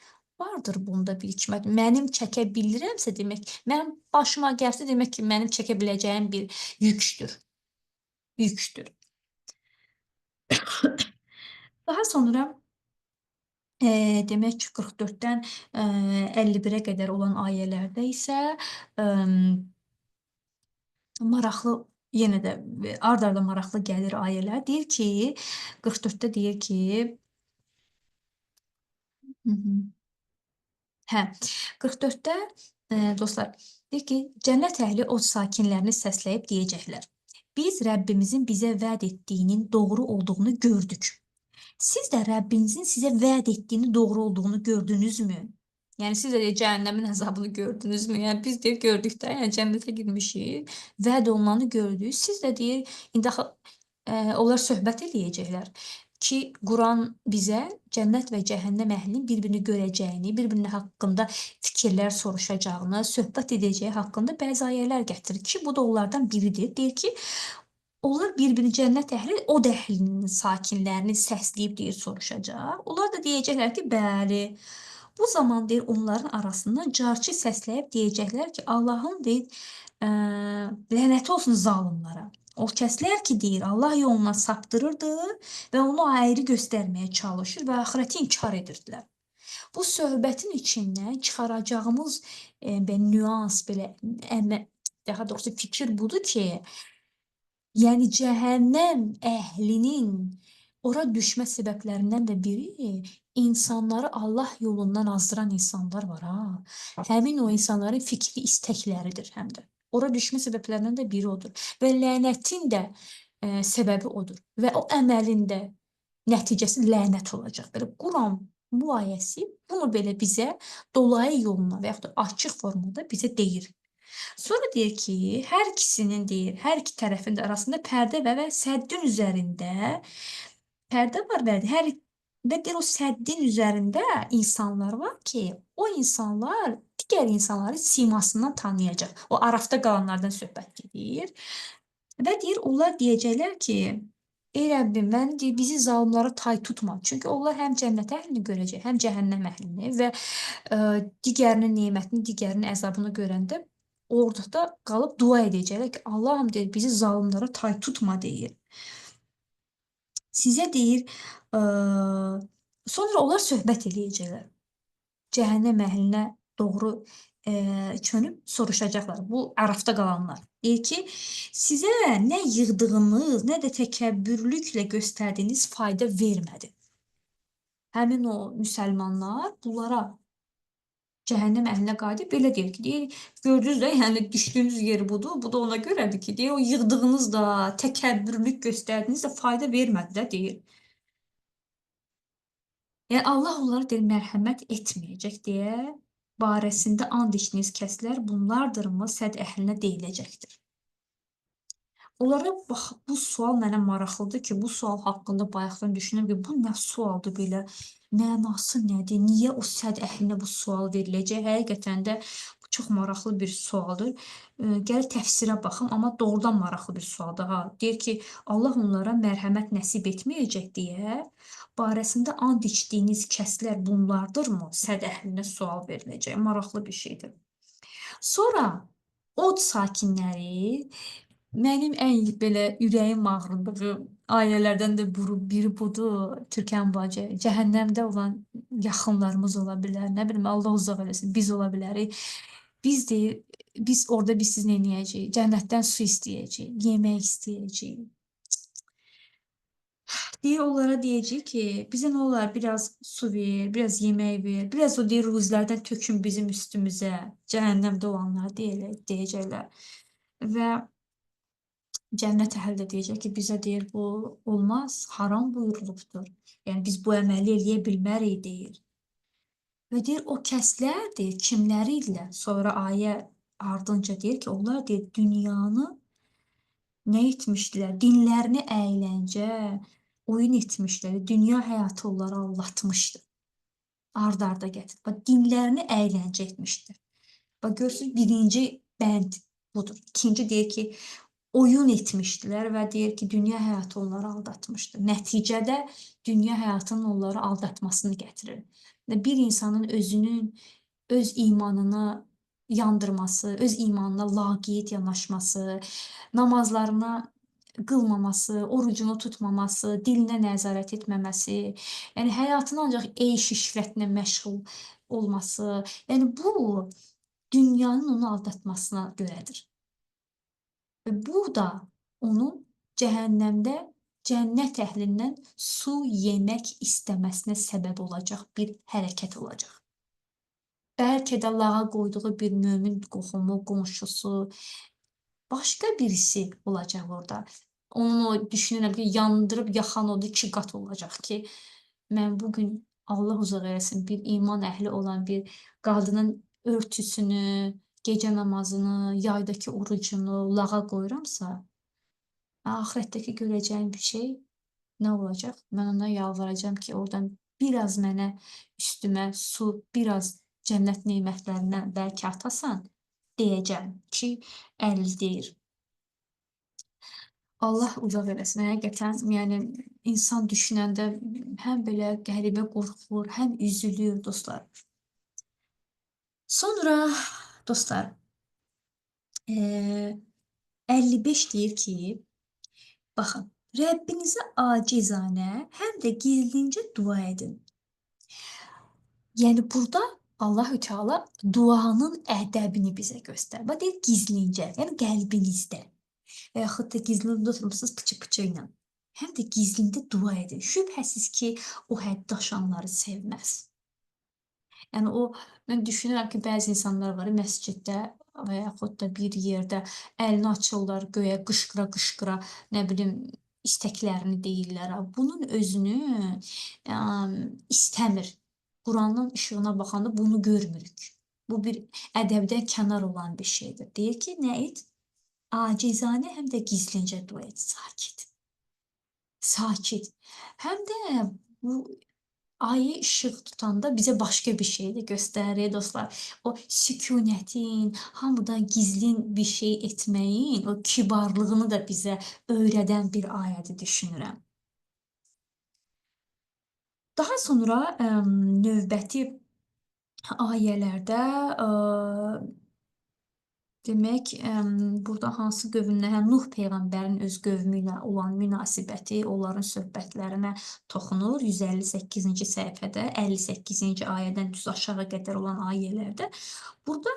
vardır bunda bir hikmət. Mənim çəkə bilirəmsə demək, mənim başıma gəlsə demək ki, mənim çəkə biləcəyim bir yüktür. Yüktür. Daha sonra demək ki, 44-dən 51-ə qədər olan ayələrdə isə maraqlı yenə də ard-arda maraqlı gəlir ayələr. Deyir ki, 44-də deyir ki, hə, 44-də dostlar, deyir ki, cənnət əhli o sakinlərini səsləyib deyəcəklər. Biz Rəbbimizin bizə vəd etdiyinin doğru olduğunu gördük. Siz də Rəbbinizin sizə vəd etdiyini doğru olduğunu gördünüzmü? Yəni siz də cəhənnəmin əzabını gördünüzmü? Yəni biz deyir gördük də, yəni cənnətə girmişik, vəd olunanı gördük. Siz də deyir, indi axı onlar söhbət eləyəcəklər ki, Quran bizə cənnət və cəhənnəm əhlinin bir-birini görəcəyini, bir-birinin haqqında fikirlər soruşacağını, söhbət edəcəyi haqqında bəzi ayələr gətirir ki, bu da onlardan biridir. Deyir ki, onlar bir-birini cənnət əhli od əhlinin sakinlərini səsləyib deyir soruşacaq. Onlar da deyəcəklər ki, bəli. Bu zaman deyir onların arasından carçı səsləyib deyəcəklər ki, Allahın deyir lənəti olsun zalımlara. O kəslər ki, deyir Allah yoluna saptırırdı və onu ayrı göstərməyə çalışır və axirəti inkar edirdilər. Bu söhbətin içindən çıxaracağımız nüans belə daha doğrusu fikir budur ki, yəni cəhənnəm əhlinin ora düşmə səbəblərindən də biri insanları Allah yolundan azdıran insanlar var ha. Həmin o insanların fikri istəkləridir həm də. Ora düşmə səbəblərindən də biri odur. Və lənətin də səbəbi odur. Və o əməlində nəticəsi lənət olacaq. Belə Quran bu ayəsi bunu belə bizə dolayı yolla və yaxud da açıq formada bizə deyir. Sonra deyir ki, hər ikisinin deyir, hər iki tərəfin də arasında pərdə və səddin üzərində pərdə var və deyir o səddin üzərində insanlar var ki, o insanlar digər insanları simasından tanıyacaq. O arafda qalanlardan söhbət gedir. Və deyir, onlar deyəcəklər ki, ey Rəbbim, mən deyir, bizi zalımlara tay tutma. Çünki onlar həm cənnət əhlini görəcək, həm cəhənnəm əhlini və digərinin nemətini, digərinin əzabını görəndə orada qalıb dua edəcəklər ki, Allahım deyir, bizi zalımlara tay tutma deyir. Sizə deyir, sonra onlar söhbət eləyəcəklər. Cəhənnəm əhlinə doğru çönüb soruşacaqlar. Bu ərafda qalanlar. Deyir ki, sizə nə yığdığınız, nə də təkəbbürlüklə göstərdiyiniz fayda vermədi. Həmin o müsəlmanlar bunlara cəhənnəm əhlinə qayıdıb belə deyir ki, deyir, gördünüz də, yəni düşdüyünüz yer budur. Bu da ona görədir ki, deyir, o yığdığınız da, təkəbbürlük göstərdiyiniz də fayda vermədi də, deyir. Yəni Allah onlara deyir, mərhəmət etməyəcək deyə barəsində and içdiyiniz kəslər bunlardırmı səd əhlinə deyiləcəkdir. Onlara bax, bu sual mənə maraqlıdır ki, bu sual haqqında bayaqdan düşünürəm ki, bu nə sualdır belə, mənası nədir, niyə o səd əhlinə bu sual veriləcək? Həqiqətən də bu çox maraqlı bir sualdır. Gəlir təfsirə baxım, amma doğrudan maraqlı bir sualdır ha. Deyir ki, Allah onlara mərhəmət nəsib etməyəcək deyə barəsində and içdiyiniz kəslər bunlardırmı? Səd əhlinə sual veriləcək. Maraqlı bir şeydir. Sonra od sakinləri mənim ən belə ürəyim ağrıdığı ailələrdən də biri budur, Türkan bacı. Cəhənnəmdə olan yaxınlarımız ola bilər, nə bilim, Allah uzaq eləsin, biz ola bilərik. Biz deyir, biz orada biz siz neyləyəcəyik? Cənnətdən su istəyəcəyik, yemək istəyəcəyik. Deyir onlara deyəcəyik ki, bizə nə olar biraz su ver, biraz yemək ver, biraz o deyir ruzlərdən tökün bizim üstümüzə. Cəhənnəmdə olanlar deyəcəklər. Və cənnət əhli də deyəcək ki, bizə deyir bu olmaz, haram buyurulubdur. Yəni biz bu əməli eləyə bilmərik deyir. Və deyir o kəslər deyir kimləri ilə sonra ayə ardınca deyir ki, onlar deyir dünyanı nə etmişdilər? Dinlərini əyləncə, oyun etmişlər. Dünya həyatı onları aldatmışdı. Ard-arda gətirib. Bax, dinlərini əyləncə etmişdir. Bax, görürsünüz, birinci bənd budur. İkinci deyir ki, oyun etmişdilər və deyir ki, dünya həyatı onları aldatmışdı. Nəticədə dünya həyatının onları aldatmasını gətirir. Bir insanın öz imanını yandırması, öz imanına laqeyd yanaşması, namazlarına qılmaması, orucunu tutmaması, dilinə nəzarət etməməsi, yəni həyatını ancaq eyş-işrətlə məşğul olması, yəni bu dünyanın onu aldatmasına görədir. Və bu da onun cəhənnəmdə cənnət əhlindən su yemək istəməsinə səbəb olacaq bir hərəkət olacaq. Bəlkə də lağa qoyduğu bir mömin qohumu, qonşusu, başqa birisi olacaq orada. Onun o düşünürəm ki, yandırıb yaxan odu 2 qat olacaq ki, mən bugün Allah uzaq eləsin bir iman əhli olan bir qadının örtüsünü, gecə namazını, yaydakı orucunu lağa qoyuramsa, axirətdəki görəcəyim bir şey nə olacaq? Mən ona yalvaracağam ki, oradan biraz mənə üstümə su, biraz cənnət nemətlərindən bəlkə atasan, deyəcəm ki, 50 deyir. Allah uzaq eləsin. Həqiqətən, yəni insan düşünəndə həm belə qəribə qorxur, həm üzülür dostlar. Sonra dostlar, 55 deyir ki, baxın, Rəbbinizə acizanə, həm də gizlincə dua edin. Yəni burada Allahü Teala duanın ədəbini bizə göstərir. Bax deyir gizlincə, yəni qəlbinizdə. Və yaxud da gizlində oturmusunuz pıçı-pıçı ilə. Həm də gizlində dua edin. Şübhəsiz ki, o həddi aşanları sevməz. Yəni o, mən düşünürəm ki, bəzi insanlar var məsciddə və yaxud da bir yerdə əlini açırlar göyə, qışqıra-qışqıra, nə bilim, istəklərini deyirlər. Bunun özünü istəmir. Quranın işığına baxanda bunu görmürük. Bu bir ədəbdən kənar olan bir şeydir. Deyir ki, nə et? Acizanə, həm də gizlincə dua et, sakit. Sakit. Həm də bu ayı işıq tutanda bizə başqa bir şey də göstərir dostlar. O sükunətin, hamıdan gizlin bir şey etməyin, o kibarlığını da bizə öyrədən bir ayədir düşünürəm. Daha sonra növbəti ayələrdə demək, burada hansı qövmlə, hə, Nuh peyğəmbərin öz qövmü ilə olan münasibəti, onların söhbətlərinə toxunur. 158-ci səhifədə, 58-ci ayədən düz aşağı qədər olan ayələrdə. Burada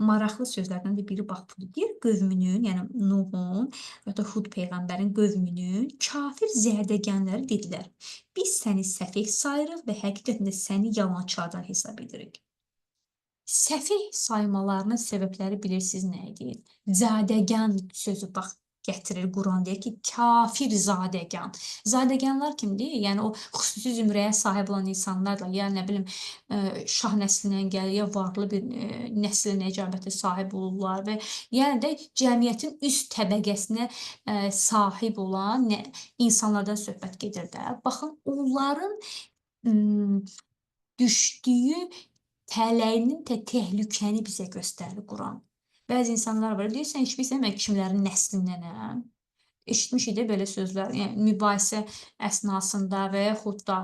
maraqlı sözlərdən də biri bax budur. Deyir qövmünün, yəni Nuhun və ya Hud peyğəmbərin qövmünün kafir zərdəganları dedilər. Biz səni səfeh sayırıq və həqiqətən də səni yalançılardan hesab edirik. Səfeh saymalarının səbəbləri bilirsiniz nə idi? Zadəgan sözü bax gətirir Quran deyir ki, kafir zadəgan. Zadəganlar kimdir? Yəni o xüsusi zümrəyə sahib olan insanlarla, ya nə bilim şah nəslindən gəlir, ya varlı bir nəslə nəcabətə sahib olurlar və yəni də cəmiyyətin üst təbəqəsinə sahib olan insanlardan söhbət gedir də. Baxın, onların düşdüyü tələyinin təhlükəni bizə göstərir Quran. Bəzi insanlar var, deyirsən, heç bilirsən mən kimlərin nəslindənəm. Eşitmişik də belə sözlər, yəni mübahisə əsnasında və yaxud da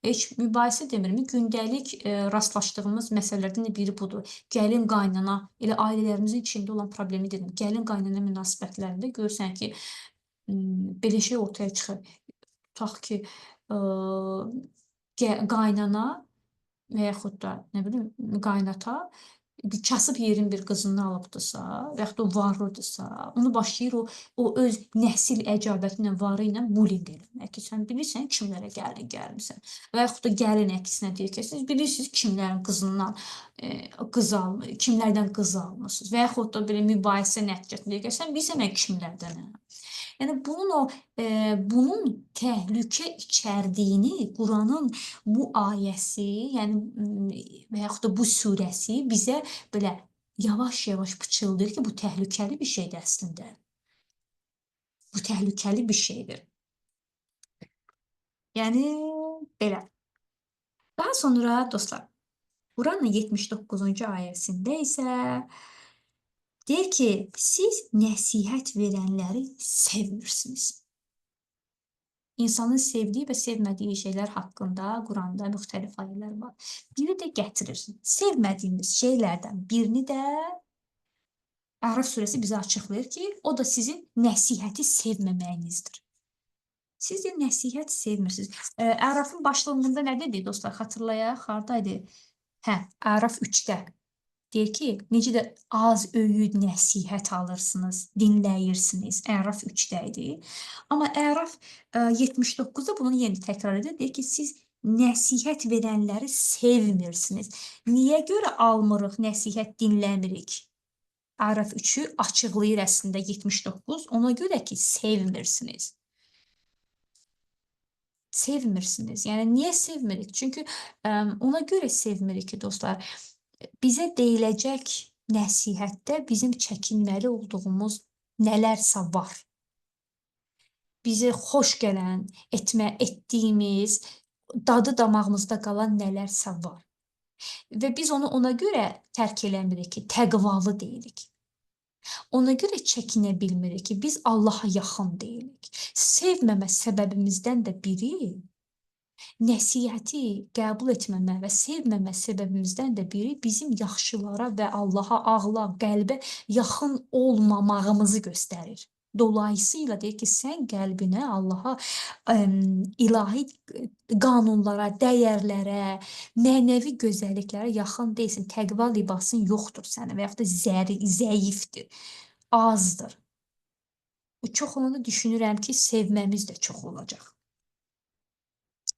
heç mübahisə demirəm, gündəlik rastlaşdığımız məsələlərdən də biri budur. Gəlin qaynana, elə ailələrimizin içində olan problemi dedim. Gəlin qaynana münasibətlərində görürsən ki, belə şey ortaya çıxır. Tutaq ki, qaynana və yaxud da, nə bilim, qaynata kasıb yerin bir qızını alıbdırsa və yaxud da o varlıdırsa, onu başlayır o öz nəsil əcabəti ilə, varı ilə bullying eləmək ki, sən bilirsən kimlərə gəlin gəlmisən. Və yaxud da gəlin əksinə deyir ki, siz bilirsiniz kimlərin qızından kimlərdən qız almısınız və yaxud da belə mübahisə nəticəsində deyir ki, sən bilirsən mən kimlərdənəm. Yəni bunun təhlükə içərdiyini Quranın bu ayəsi, yəni və yaxud da bu surəsi bizə belə yavaş-yavaş pıçıldayır ki, bu təhlükəli bir şeydir əslində. Bu təhlükəli bir şeydir. Yəni belə. Daha sonra dostlar, Quranın 79-cu ayəsində isə deyir ki, siz nəsihət verənləri sevmirsiniz. İnsanın sevdiyi və sevmədiyi şeylər haqqında Quranda müxtəlif ayələr var. Biri də gətirir. Sevmədiyimiz şeylərdən birini də Ərəf surəsi bizə açıqlayır ki, o da sizin nəsihəti sevməməyinizdir. Siz də nəsihət sevmirsiniz. Ərəfin başlanğında nə dedi dostlar? Xatırlayaq, haradaydı? Ərəf 3-də. Deyir ki, necə də az öyüd nəsihət alırsınız, dinləyirsiniz. Ərəf 3-də idi. Amma Ərəf 79-da bunu yeni təkrar edir. Deyir ki, siz nəsihət verənləri sevmirsiniz. Niyə görə almırıq, nəsihət dinləmirik? Ərəf 3-ü açıqlayır əslində 79. Ona görə ki, sevmirsiniz. Sevmirsiniz. Yəni, niyə sevmirik? Çünki ona görə sevmirik ki, dostlar, bizə deyiləcək nəsihətdə bizim çəkinməli olduğumuz nələrsə var. Bizi xoş gələn, etdiyimiz, dadı damağımızda qalan nələrsə var. Və biz onu ona görə tərk eləmirik ki, təqvalı deyilik. Ona görə çəkinə bilmirik ki, biz Allaha yaxın deyilik. Sevməmə səbəbimizdən də biri nəsihəti qəbul etməmə və sevməmə səbəbimizdən də biri bizim yaxşılara və Allaha, ağla, qəlbə yaxın olmamağımızı göstərir. Dolayısıyla deyir ki, sən qəlbinə Allaha, ilahi qanunlara, dəyərlərə, mənəvi gözəlliklərə yaxın deyilsin. Təqva libasın yoxdur sənin və yaxud da zəifdir, azdır. Çox olanda düşünürəm ki, sevməmiz də çox olacaq.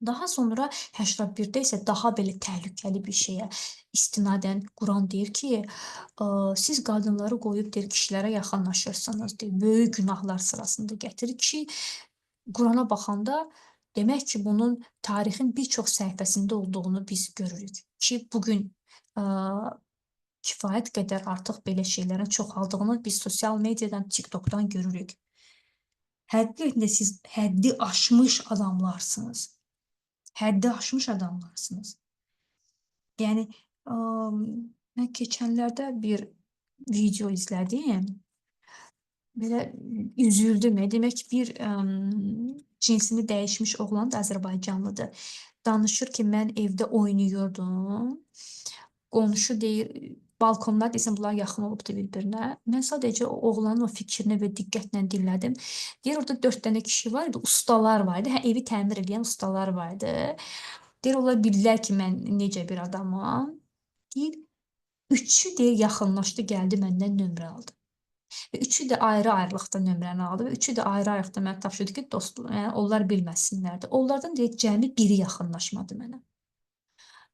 Daha sonra 81-də isə daha belə təhlükəli bir şeyə istinadən Quran deyir ki, siz qadınları qoyub deyir, kişilərə yaxınlaşırsınız, deyir, böyük günahlar sırasında gətirir ki, Qurana baxanda demək ki, bunun tarixin bir çox səhifəsində olduğunu biz görürük ki, bugün kifayət qədər artıq belə şeylərin çoxaldığını biz sosial mediadan, TikTokdan görürük. Həqiqətən də siz həddi aşmış adamlarsınız. Həddi aşmış adamlarsınız. Yəni, mən keçənlərdə bir video izlədim. Belə üzüldüm. Demək ki, bir cinsini dəyişmiş oğlan da Azərbaycanlıdır. Danışır ki, mən evdə oynayırdım. Qonşu deyir, balkonlar deyəsən bunlar yaxın olubdu bir-birinə. Mən sadəcə o oğlanın o fikrini və diqqətlə dinlədim. Deyir, orada 4 dənə kişi var idi, ustalar var idi. Evi təmir edən ustalar var idi. Deyir, onlar bildilər ki, mən necə bir adamam. Deyir, Üçü deyir yaxınlaşdı, gəldi məndən nömrə aldı. Və üçü də ayrı-ayrılıqda nömrəni aldı və üçü də ayrı-ayrılıqda mənə tapşırdı ki, dost, yəni onlar bilməsinlər də. Onlardan deyir cəmi biri yaxınlaşmadı mənə.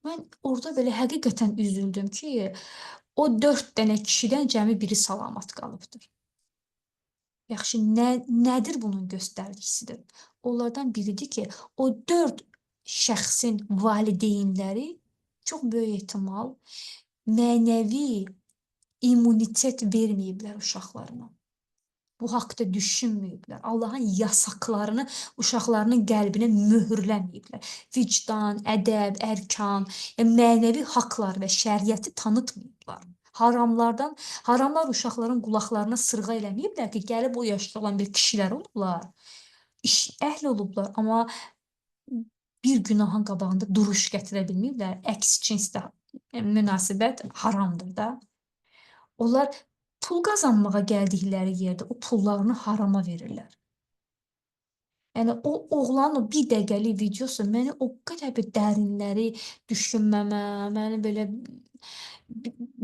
Mən orada belə həqiqətən üzüldüm ki, o 4 dənə kişidən cəmi biri salamat qalıbdır. Yaxşı, nədir bunun göstəricisidir? Onlardan biridir ki, o 4 şəxsin valideynləri çox böyük ehtimal mənəvi immunitet verməyiblər uşaqlarına. Bu haqda düşünməyiblər. Allahın yasaqlarını uşaqlarının qəlbinə möhürləməyiblər. Vicdan, ədəb, ərkan, yəni mənəvi haqlar və şəriəti tanıtmayıblar. Haramlar uşaqların qulaqlarına sırğa eləməyiblər ki, gəlib o yaşda olan bir kişilər olublar, iş əhl olublar, amma bir günahın qabağında duruş gətirə bilməyiblər. Əks cinsdə münasibət haramdır da. Onlar pul qazanmağa gəldikləri yerdə o pullarını harama verirlər. Yəni o oğlanın o 1 dəqiqəlik videosu məni o qədər bir dərinləri düşünməmə, məni belə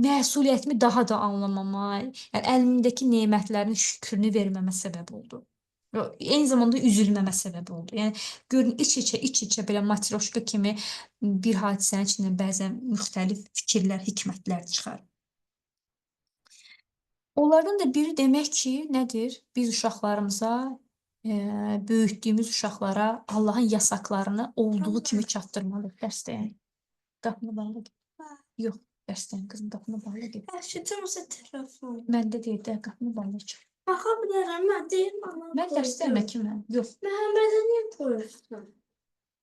məsuliyyətimi daha da anlamama, yəni əlimdəki nemətlərin şükrünü verməmə səbəb oldu. Eyni zamanda üzülməmə səbəb oldu. Yəni görün iç-içə belə matryoşka kimi bir hadisənin içindən bəzən müxtəlif fikirlər, hikmətlər çıxar. Onlardan da biri demək ki, nədir? Biz uşaqlarımıza, böyütdüyümüz uşaqlara Allahın yasaqlarını olduğu kimi çatdırmalıyıq. Dərsdəyəm. Qapını bağla get. Yox, dərsdəyəm qızım, qapını bağla get. Şuturmuza telefon. Məndə deyil də, qapını bağla çıx. Baxa bilərəm, mən deyim ana. Mən dərsdəyəm ki mən. Yox, Məhəmmədə niyə qoyursun?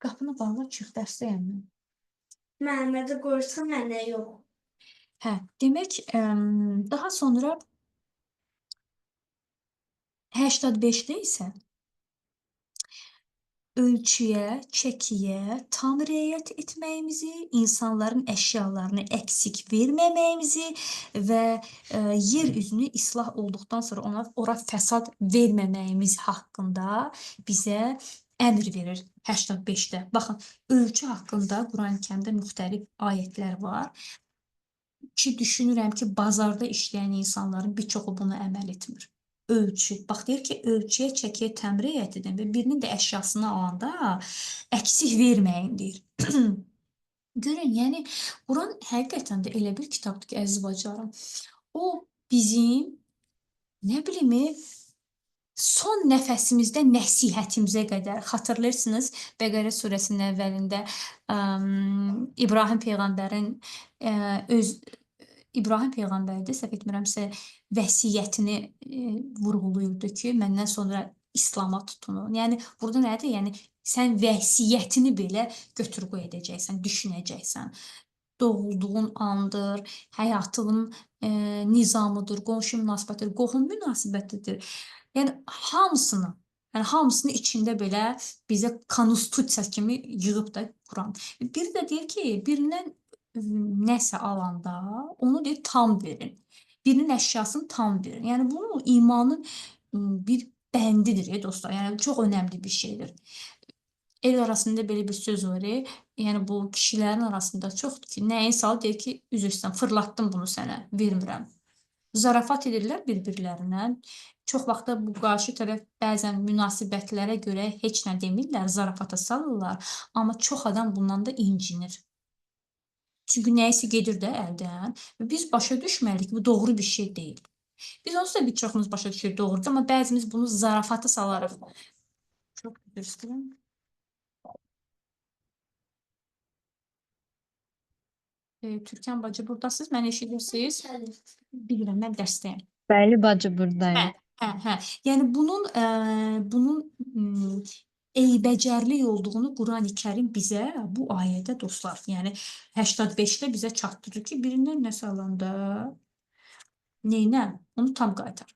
qapını bağla çıx, dərsdəyəm mən. Məhəmmədə qoyursan, mənə yox. Hə, demək, daha sonra 85-də isə ölçüyə, çəkiyə tam riayət etməyimizi, insanların əşyalarını əksik verməməyimizi və yer üzünü islah olduqdan sonra ora fəsad verməməyimiz haqqında bizə əmr verir 85-də. Baxın, ölçü haqqında Qurani-Kərimdə müxtəlif ayətlər var ki, düşünürəm ki, bazarda işləyən insanların bir çoxu buna əməl etmir. Ölçü. Bax, deyir ki, ölçüyə, çəkiyə təmir heyət edin və birinin də əşyasını alanda əksik verməyin, deyir. Görün, yəni, Quran həqiqətən də elə bir kitabdır ki, əziz bacılarım, o bizim, nə bilimi, son nəfəsimizdə nəsihətimizə qədər, xatırlayırsınız, Bəqərə surəsinin əvvəlində İbrahim Peyğəmbərin İbrahim Peyğəmbərdir, səhv etmirəmsə, vəsiyyətini vurğulayırdı ki, məndən sonra İslama tutunun. Yəni, burada nədir? Yəni, sən vəsiyyətini belə götür-qoy edəcəksən, düşünəcəksən. Doğulduğun andır, həyatının nizamıdır, qonşu münasibətidir, qohum münasibətidir. Yəni, hamısını içində belə bizə konstitusiya kimi yığıb da Quran. Biri də deyir ki, birindən nəsə alanda onu deyir tam verin. Birinin əşyasını tam verin. Yəni, bu imanın bir bəndidir dostlar. Yəni, çox önəmli bir şeydir. El arasında belə bir söz var, yəni bu kişilərin arasında çoxdur ki, nəyin sal deyir ki, üzr istəyirəm, fırlatdım bunu sənə, vermirəm. Zarafat edirlər bir-birlərinə. Çox vaxtda bu qarşı tərəf bəzən münasibətlərə görə heç nə demirlər, zarafata salırlar, amma çox adam bundan da incinir. Çünki nəyisə gedir də əldən və biz başa düşməliyik ki, bu doğru bir şey deyil. Biz onsuz da bir çoxumuz başa düşürük doğrudur, amma bəzimiz bunu zarafata salarıq. Çox üzr istəyirəm. Türkan bacı, buradasınız, məni eşidirsiniz? Bilirəm, mən dərsdəyəm. Bəli bacı, buradayım. Hə. Yəni bunun eybəcərlik olduğunu Qurani-Kərim bizə bu ayədə dostlar, yəni 85-də bizə çatdırır ki, birindən nəsə alanda neynə? Onu tam qaytar.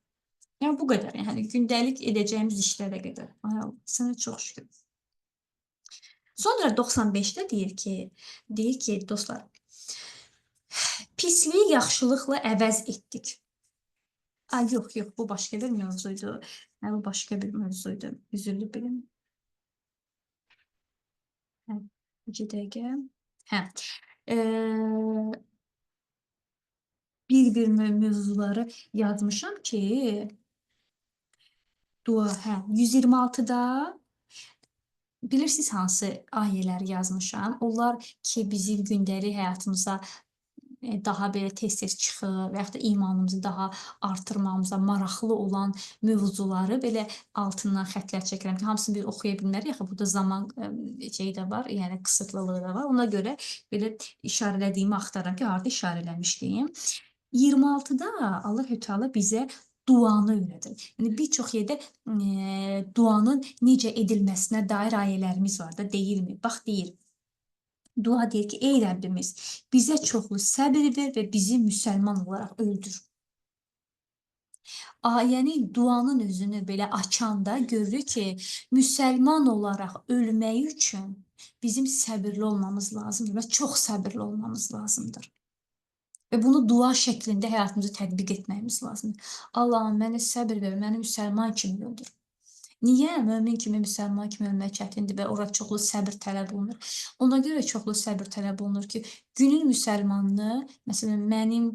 Yəni bu qədər. Yəni gündəlik edəcəyimiz işlərə qədər. Ay Allah, sənə çox şükür. Sonra 95-də deyir ki, dostlar, pisliyi yaxşılıqla əvəz etdik. Ay, yox, bu başqa bir mövzuydu. Bu başqa bir mövzuydu. Üzrlü bilin. Hə, 2 dəqiqə. Hə. bir mövzuları yazmışam ki, dua, 126-da bilirsiniz hansı ayələri yazmışam? Onlar ki, bizim gündəlik həyatımıza daha belə tez-tez çıxır və yaxud da imanımızı daha artırmamıza maraqlı olan mövzuları belə altından xəttlər çəkirəm ki, hamısını biz oxuya bilmərik. Axı burada zaman şeyi də var, yəni qısıtlılığı da var. Ona görə belə işarələdiyimi axtarıram ki, harda işarələmişdim. 26-da Allah Teala bizə duanı öyrədir. Yəni bir çox yerdə duanın necə edilməsinə dair ayələrimiz var da, deyilmi? Bax deyir. Dua deyir ki, ey Rəbbimiz, bizə çoxlu səbir ver və bizi müsəlman olaraq öldür. Ayənin, duanın özünü belə açanda görürük ki, müsəlman olaraq ölmək üçün bizim səbirli olmamız lazımdır və çox səbirli olmamız lazımdır. Və bunu dua şəklində həyatımızı tətbiq etməyimiz lazımdır. Allahım, mənə səbir ver, məni müsəlman kimi öldür. Niyə? Mömin kimi, müsəlman kimi ölmək çətindir və ora çoxlu səbir tələb olunur. Ona görə çoxlu səbir tələb olunur ki, günün müsəlmanını, məsələn, mənim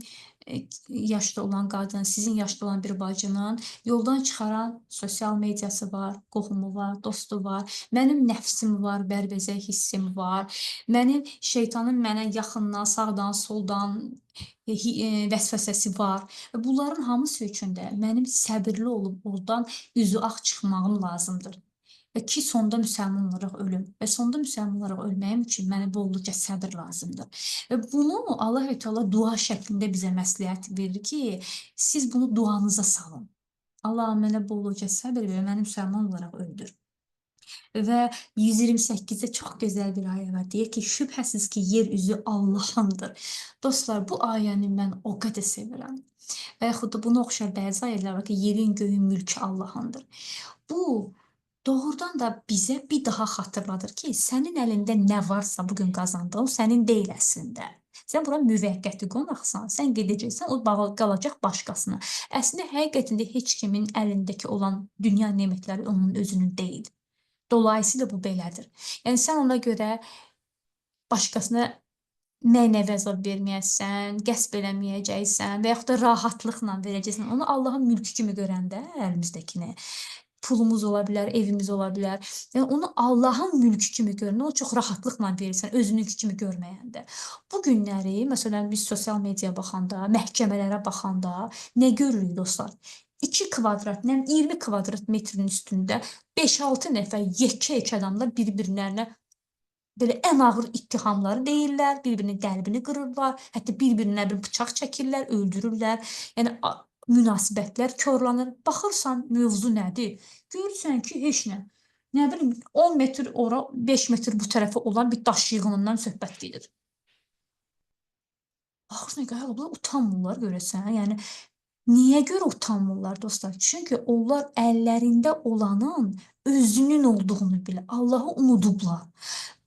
yaşda olan qadın, sizin yaşda olan bir bacının yoldan çıxaran sosial mediası var, qohumu var, dostu var, mənim nəfsim var, bərbəzək hissim var, mənim şeytanın mənə yaxından, sağdan, soldan vəsvəsəsi var. Və bunların hamısı üçün də mənim səbirli olub oradan üzü ağ çıxmağım lazımdır. Və ki, sonda müsəlman olaraq ölüm. Və sonda müsəlman olaraq ölməyim üçün mənə bolluca səbir lazımdır. Və bunu Allah Teala dua şəklində bizə məsləhət verir ki, siz bunu duanıza salın. Allahım, mənə bolluca səbir ver, məni müsəlman olaraq öldür. Və 128-də çox gözəl bir ayə var. Deyir ki, şübhəsiz ki, yer üzü Allahındır. Dostlar, bu ayəni mən o qədər sevirəm. Və yaxud da buna oxşar bəzi ayələr var ki, yerin, göyün mülkü Allahındır. Bu, doğrudan da bizə bir daha xatırladır ki, sənin əlində nə varsa bugün qazandığın, o sənin deyil əslində. Sən bura müvəqqəti qonaqsan, sən gedəcəksən, o qalacaq başqasına. Əslində, həqiqətində heç kimin əlindəki olan dünya nemətləri onun özünün deyil. Dolayısıyla bu belədir. Yəni sən ona görə başqasına mənəvi əzab verməyəsən, qəsb eləməyəcəksən və yaxud da rahatlıqla verəcəksən. Onu Allahın mülkü kimi görəndə əlimizdəkini, pulumuz ola bilər, evimiz ola bilər. Yəni onu Allahın mülkü kimi görəndə onu çox rahatlıqla verirsən, özününkü kimi görməyəndə. Bu günləri, məsələn, biz sosial mediaya baxanda, məhkəmələrə baxanda nə görürük dostlar? 2 kvadrat, 20 kvadrat metrin üstündə 5-6 nəfər yekə adamlar bir-birlərinə belə ən ağır ittihamları deyirlər, bir-birinin qəlbini qırırlar, hətta bir-birinə bir bıçaq çəkirlər, öldürürlər. Yəni münasibətlər korlanır. Baxırsan mövzu nədir? Görürsən ki, heç nə. Nə bilim 10 metr ora, 5 metr bu tərəfə olan bir daş yığınından söhbət gedir. Baxırsan ki, bunlar utanmırlar görəsən. Yəni niyə görə utanmırlar dostlar? Çünki onlar əllərində olanın özünün olduğunu bilir. Allahı unudublar.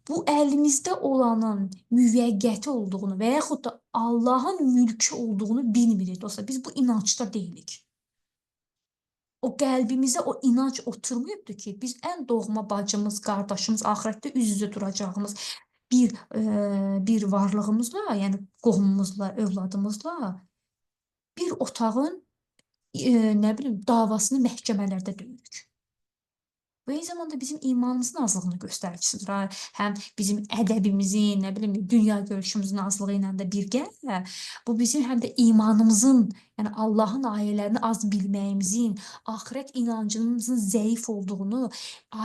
Bu əlimizdə olanın müvəqqəti olduğunu və yaxud da Allahın mülkü olduğunu bilmirik dostlar. Biz bu inancda deyilik. O qəlbimizə o inanc oturmayıbdır ki, biz ən doğma bacımız, qardaşımız, axirətdə üz-üzə duracağımız bir varlığımızla, yəni qohumumuzla, övladımızla bir otağın nə bilim davasını məhkəmələrdə döyürük. Bu eyni zamanda bizim imanımızın azlığını göstəricisidir. Həm bizim ədəbimizin, nə bilim, dünya görüşümüzün azlığı ilə də birgə, bu bizim həm də imanımızın, yəni Allahın ayələrini az bilməyimizin, axirət inancımızın zəif olduğunu,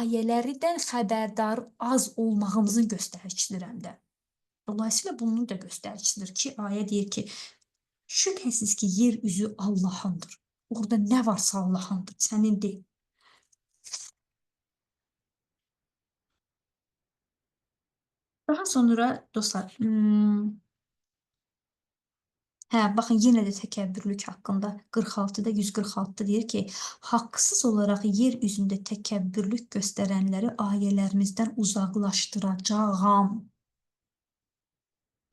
ayələrdən xəbərdar az olmağımızın göstəricisidir həm də. Dolayısıyla bunun da göstəricisidir ki, ayə deyir ki, şübhəsiz ki, yer üzü Allahındır. Orada nə varsa Allahındır, sənin deyil. Daha sonra dostlar, baxın yenə də təkəbbürlük haqqında 46-da 146-da deyir ki, haqsız olaraq yer üzündə təkəbbürlük göstərənləri ayələrimizdən uzaqlaşdıracağam.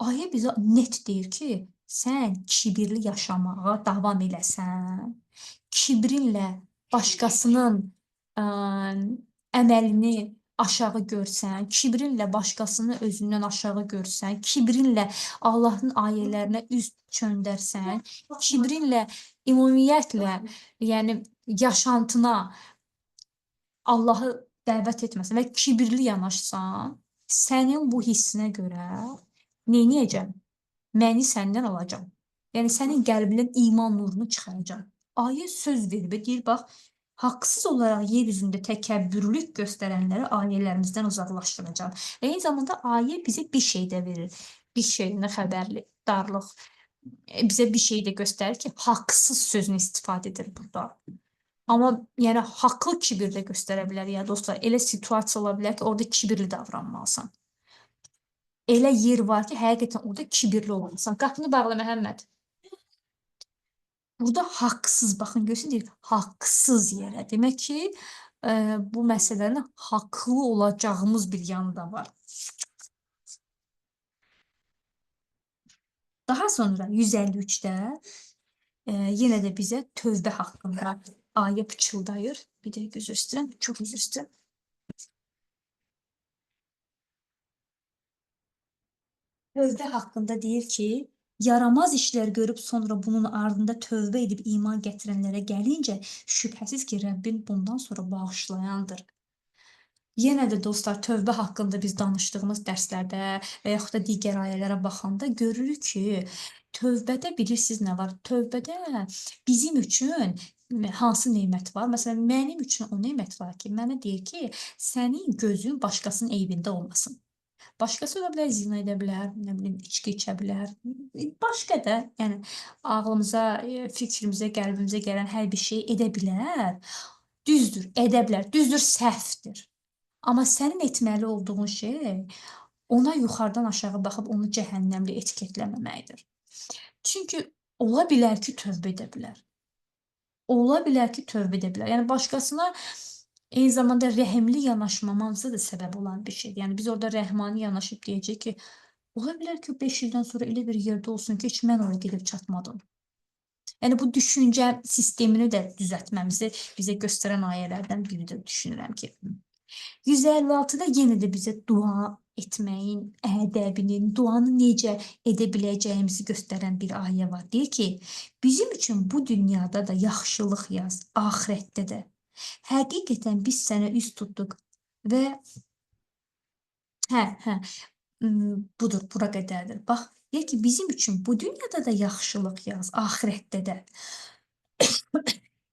Ayə bizə net deyir ki, sən kibirli yaşamağa davam eləsən, kibrinlə başqasının əməlini aşağı görsən, kibrinlə başqasını özündən aşağı görsən, kibrinlə Allahın ayələrinə üz çöndərsən, kibrinlə ümumiyyətlə, yəni yaşantına Allahı dəvət etməsən və kibirli yanaşsan, sənin bu hissinə görə neyniyəcəm? Məni səndən alacam. Yəni sənin qəlbindən iman nurunu çıxaracam. Ayə söz verib, deyir, bax, haqsız olaraq yer üzündə təkəbbürlük göstərənləri ayələrimizdən uzaqlaşdıracam. Və eyni zamanda ayə bizə bir şey də verir. Bir şeyinə xəbərli, darlıq, bizə bir şey də göstərir ki, haqsız sözünü istifadə edir burada. Amma yəni haqlı kibir də göstərə bilər ya dostlar. Elə situasiya ola bilər ki, orada kibirli davranmalısan. Elə yer var ki, həqiqətən orada kibirli olmalısan. Qapını bağla Məhəmməd. Burada haqsız, baxın görürsün deyir, haqsız yerə. Demək ki, bu məsələnin haqlı olacağımız bir yanı da var. Daha sonra 153-də yenə də bizə tövbə haqqında ayə pıçıldayır. Bir dəqiqə üzr istəyirəm, çox üzr istəyirəm. Tövbə haqqında deyir ki, yaramaz işlər görüb sonra bunun ardında tövbə edib iman gətirənlərə gəlincə, şübhəsiz ki, Rəbbin bundan sonra bağışlayandır. Yenə də dostlar, tövbə haqqında biz danışdığımız dərslərdə və yaxud da digər ayələrə baxanda görürük ki, tövbədə bilirsiniz nə var? Tövbədə bizim üçün hansı nemət var? Məsələn, mənim üçün o nemət var ki, mənə deyir ki, sənin gözün başqasının eybində olmasın. Başqası ola bilər, zina edə bilər, nə bilim, içki içə bilər. Başqa da, yəni ağlımıza, fikrimizə, qəlbimizə gələn hər bir şey edə bilər. Düzdür, edə bilər. Düzdür, səhvdir. Amma sənin etməli olduğun şey ona yuxarıdan aşağı baxıb onu cəhənnəmli etiketləməməkdir. Çünki ola bilər ki, tövbə edə bilər. Ola bilər ki, tövbə edə bilər. Yəni başqasına eyni zamanda rəhimli yanaşmamamıza da səbəb olan bir şeydir. Yəni biz orada rəhmani yanaşıb deyəcək ki, ola bilər ki, 5 ildən sonra elə bir yerdə olsun ki, heç mən oraya gedib çatmadım. Yəni bu düşüncə sistemini də düzəltməmizi bizə göstərən ayələrdən biri də düşünürəm ki. 156-da yenə də bizə dua etməyin ədəbinin, duanı necə edə biləcəyimizi göstərən bir ayə var. Deyir ki, bizim üçün bu dünyada da yaxşılıq yaz, axirətdə də. Həqiqətən biz sənə üz tutduq və budur, bura qədərdir. Bax, deyir ki, bizim üçün bu dünyada da yaxşılıq yaz, axirətdə də.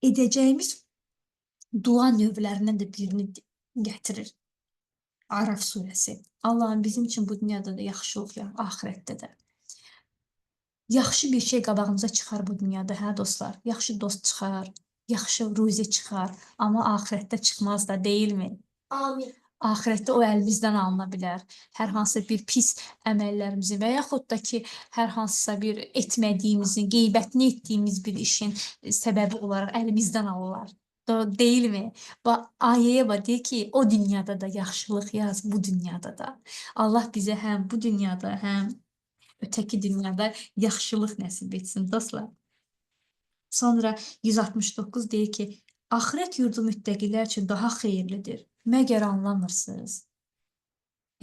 Edəcəyimiz dua növlərindən də birini gətirir. Araf surəsi. Allahım bizim üçün bu dünyada da yaxşılıq yaz, axirətdə də. Yaxşı bir şey qabağımıza çıxar bu dünyada, hə dostlar? Yaxşı dost çıxar, yaxşı ruzi çıxar, amma axirətdə çıxmaz da, deyilmi? Amin. Axirətdə o əlimizdən alına bilər. Hər hansısa bir pis əməllərimizin və yaxud da ki, hər hansısa bir etmədiyimizin, qeybətini etdiyimiz bir işin səbəbi olaraq əlimizdən alırlar. Deyilmi? Ayəyə bax, deyir ki, o dünyada da yaxşılıq yaz, bu dünyada da. Allah bizə həm bu dünyada, həm ötəki dünyada yaxşılıq nəsib etsin, dostlar. Sonra 169 deyir ki, axirət yurdu müttəqilər üçün daha xeyirlidir. Məgər anlamırsınız?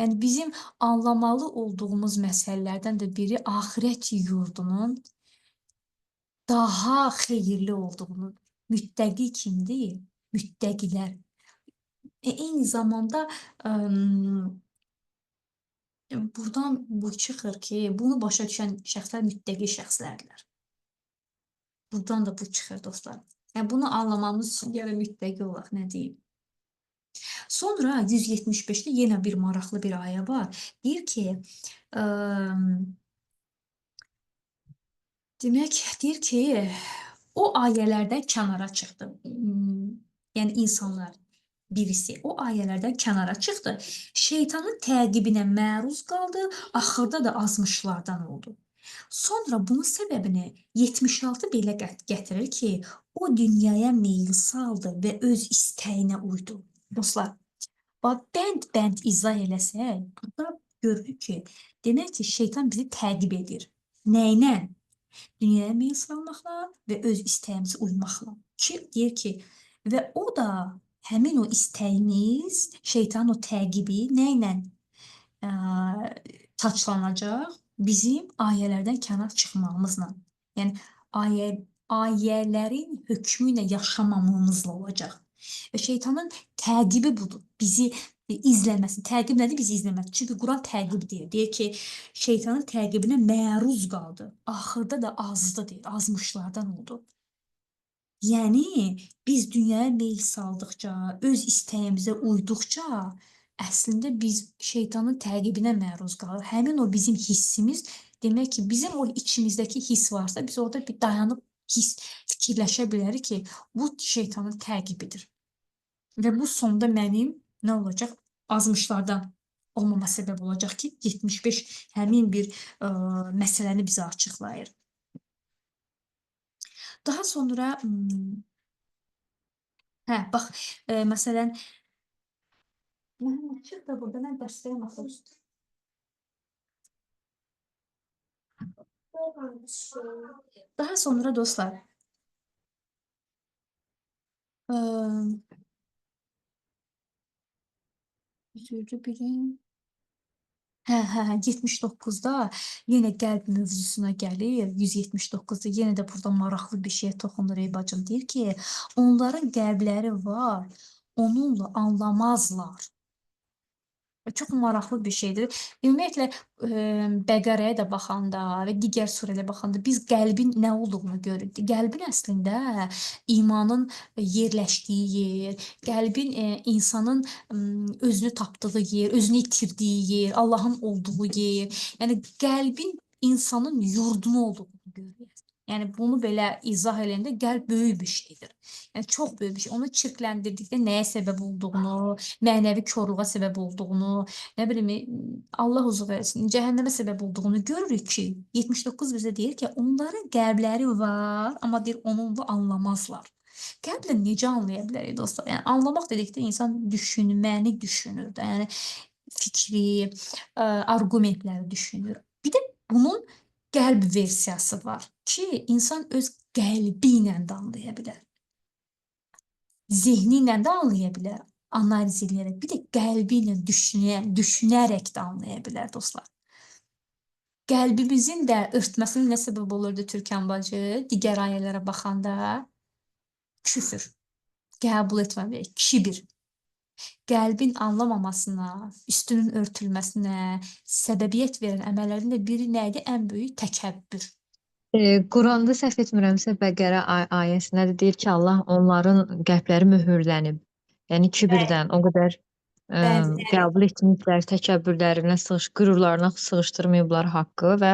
Yəni, bizim anlamalı olduğumuz məsələlərdən də biri axirət yurdunun daha xeyirli olduğunu. Müttəqi kimdir? Müttəqilər. Eyni zamanda buradan bu çıxır ki, bunu başa düşən şəxslər müttəqi şəxslərdirlər. Buradan da bu çıxır, dostlar. Yəni, bunu anlamamız üçün gələ müttəqi olaq, nə deyim? Sonra 175-də yenə bir maraqlı bir ayə var. Deyir ki, demək, deyir ki, o ayələrdən kənara çıxdı. Yəni, insanlar birisi o ayələrdən kənara çıxdı. Şeytanın təqibinə məruz qaldı, axırda da azmışlardan oldu. Sonra bunun səbəbini 76 belə gətirir ki, o dünyaya meyil saldı və öz istəyinə uydu. Dostlar, bənd izah eləsək, burada görürük ki, demək ki, şeytan bizi təqib edir. Nəylə? Dünyaya meyil salmaqla və öz istəyimizi uymaqla. Ki, deyir ki, və o da həmin o istəyimiz, şeytanın o təqibi nə ilə ə, taçlanacaq? Bizim ayələrdən kənar çıxmağımızla. Yəni ayə ayələrin hökmü ilə yaşamamamızla olacaq. Və şeytanın təqibi budur. Bizi izləməsi. Təqib nədir? Bizi izləməsi. Çünki Quran təqib deyir. Deyir ki, şeytanın təqibinə məruz qaldı. Axırda da azdı deyir. Azmışlardan oldu. Yəni biz dünyaya meyl saldıqca, öz istəyimizə uyduqca, əslində biz şeytanın təqibinə məruz qalırıq. Həmin o bizim hissimiz, demək ki, bizim o içimizdəki hiss varsa, biz orada bir dayanıb fikirləşə bilərik ki, bu şeytanın təqibidir. Və bu sonda mənim nə olacaq? Azmışlardan olmama səbəb olacaq ki, 75 həmin bir məsələni bizə açıqlayır. Daha sonra bax, məsələn, Məhəmməd çıx da burada, mən dərsdəyəm axı. Daha sonra dostlar, üzüldü birim. 79-da yenə qəlb mövzusuna gəlir. 179-da yenə də burada maraqlı bir şeyə toxunur ey bacım. Deyir ki, onların qəlbləri var, onunla anlamazlar. Çox maraqlı bir şeydir. Ümumiyyətlə, Bəqərəyə də baxanda və digər surələrə baxanda biz qəlbin nə olduğunu görürük. Qəlbin əslində imanın yerləşdiyi yer, qəlbin insanın özünü tapdığı yer, özünü itirdiyi yer, Allahın olduğu yer. Yəni qəlbin insanın yurdunu olduğunu görürük. Yəni bunu belə izah eləyəndə qəlb böyük bir şeydir. Yəni çox böyük bir şey. Onu çirkləndirdikdə nəyə səbəb olduğunu, mənəvi korluğa səbəb olduğunu, nə bilim, Allah uzaq eləsin, cəhənnəmə səbəb olduğunu görürük ki, 79 bizə deyir ki, onların qəlbləri var, amma deyir onunla anlamazlar. Qəlblə necə anlaya bilərik dostlar? Yəni anlamaq dedikdə insan düşünməni düşünür də, yəni fikri, arqumentləri düşünür. Bir də bunun qəlb versiyası var ki, insan öz qəlbi ilə də anlaya bilər. Zehni ilə də anlaya bilər, analiz edərək. Bir də qəlbi ilə düşünərək də anlaya bilər dostlar. Qəlbimizin də örtməsinin nə səbəb olurdu Türkan bacı? Digər ayələrə baxanda küfür, qəbul etməmək, kibir. Qəlbin anlamamasına, üstünün örtülməsinə səbəbiyyət verən əməllərdən də biri nə idi? Ən böyük təkəbbür. Quranda səhv etmirəmsə Bəqərə ayəsində də deyir ki, Allah onların qəlbləri möhürlənib. Yəni kibirdən o qədər qəbul etməyiblər, təkəbbürlərinə qürurlarına sığışdırmayıblar haqqı və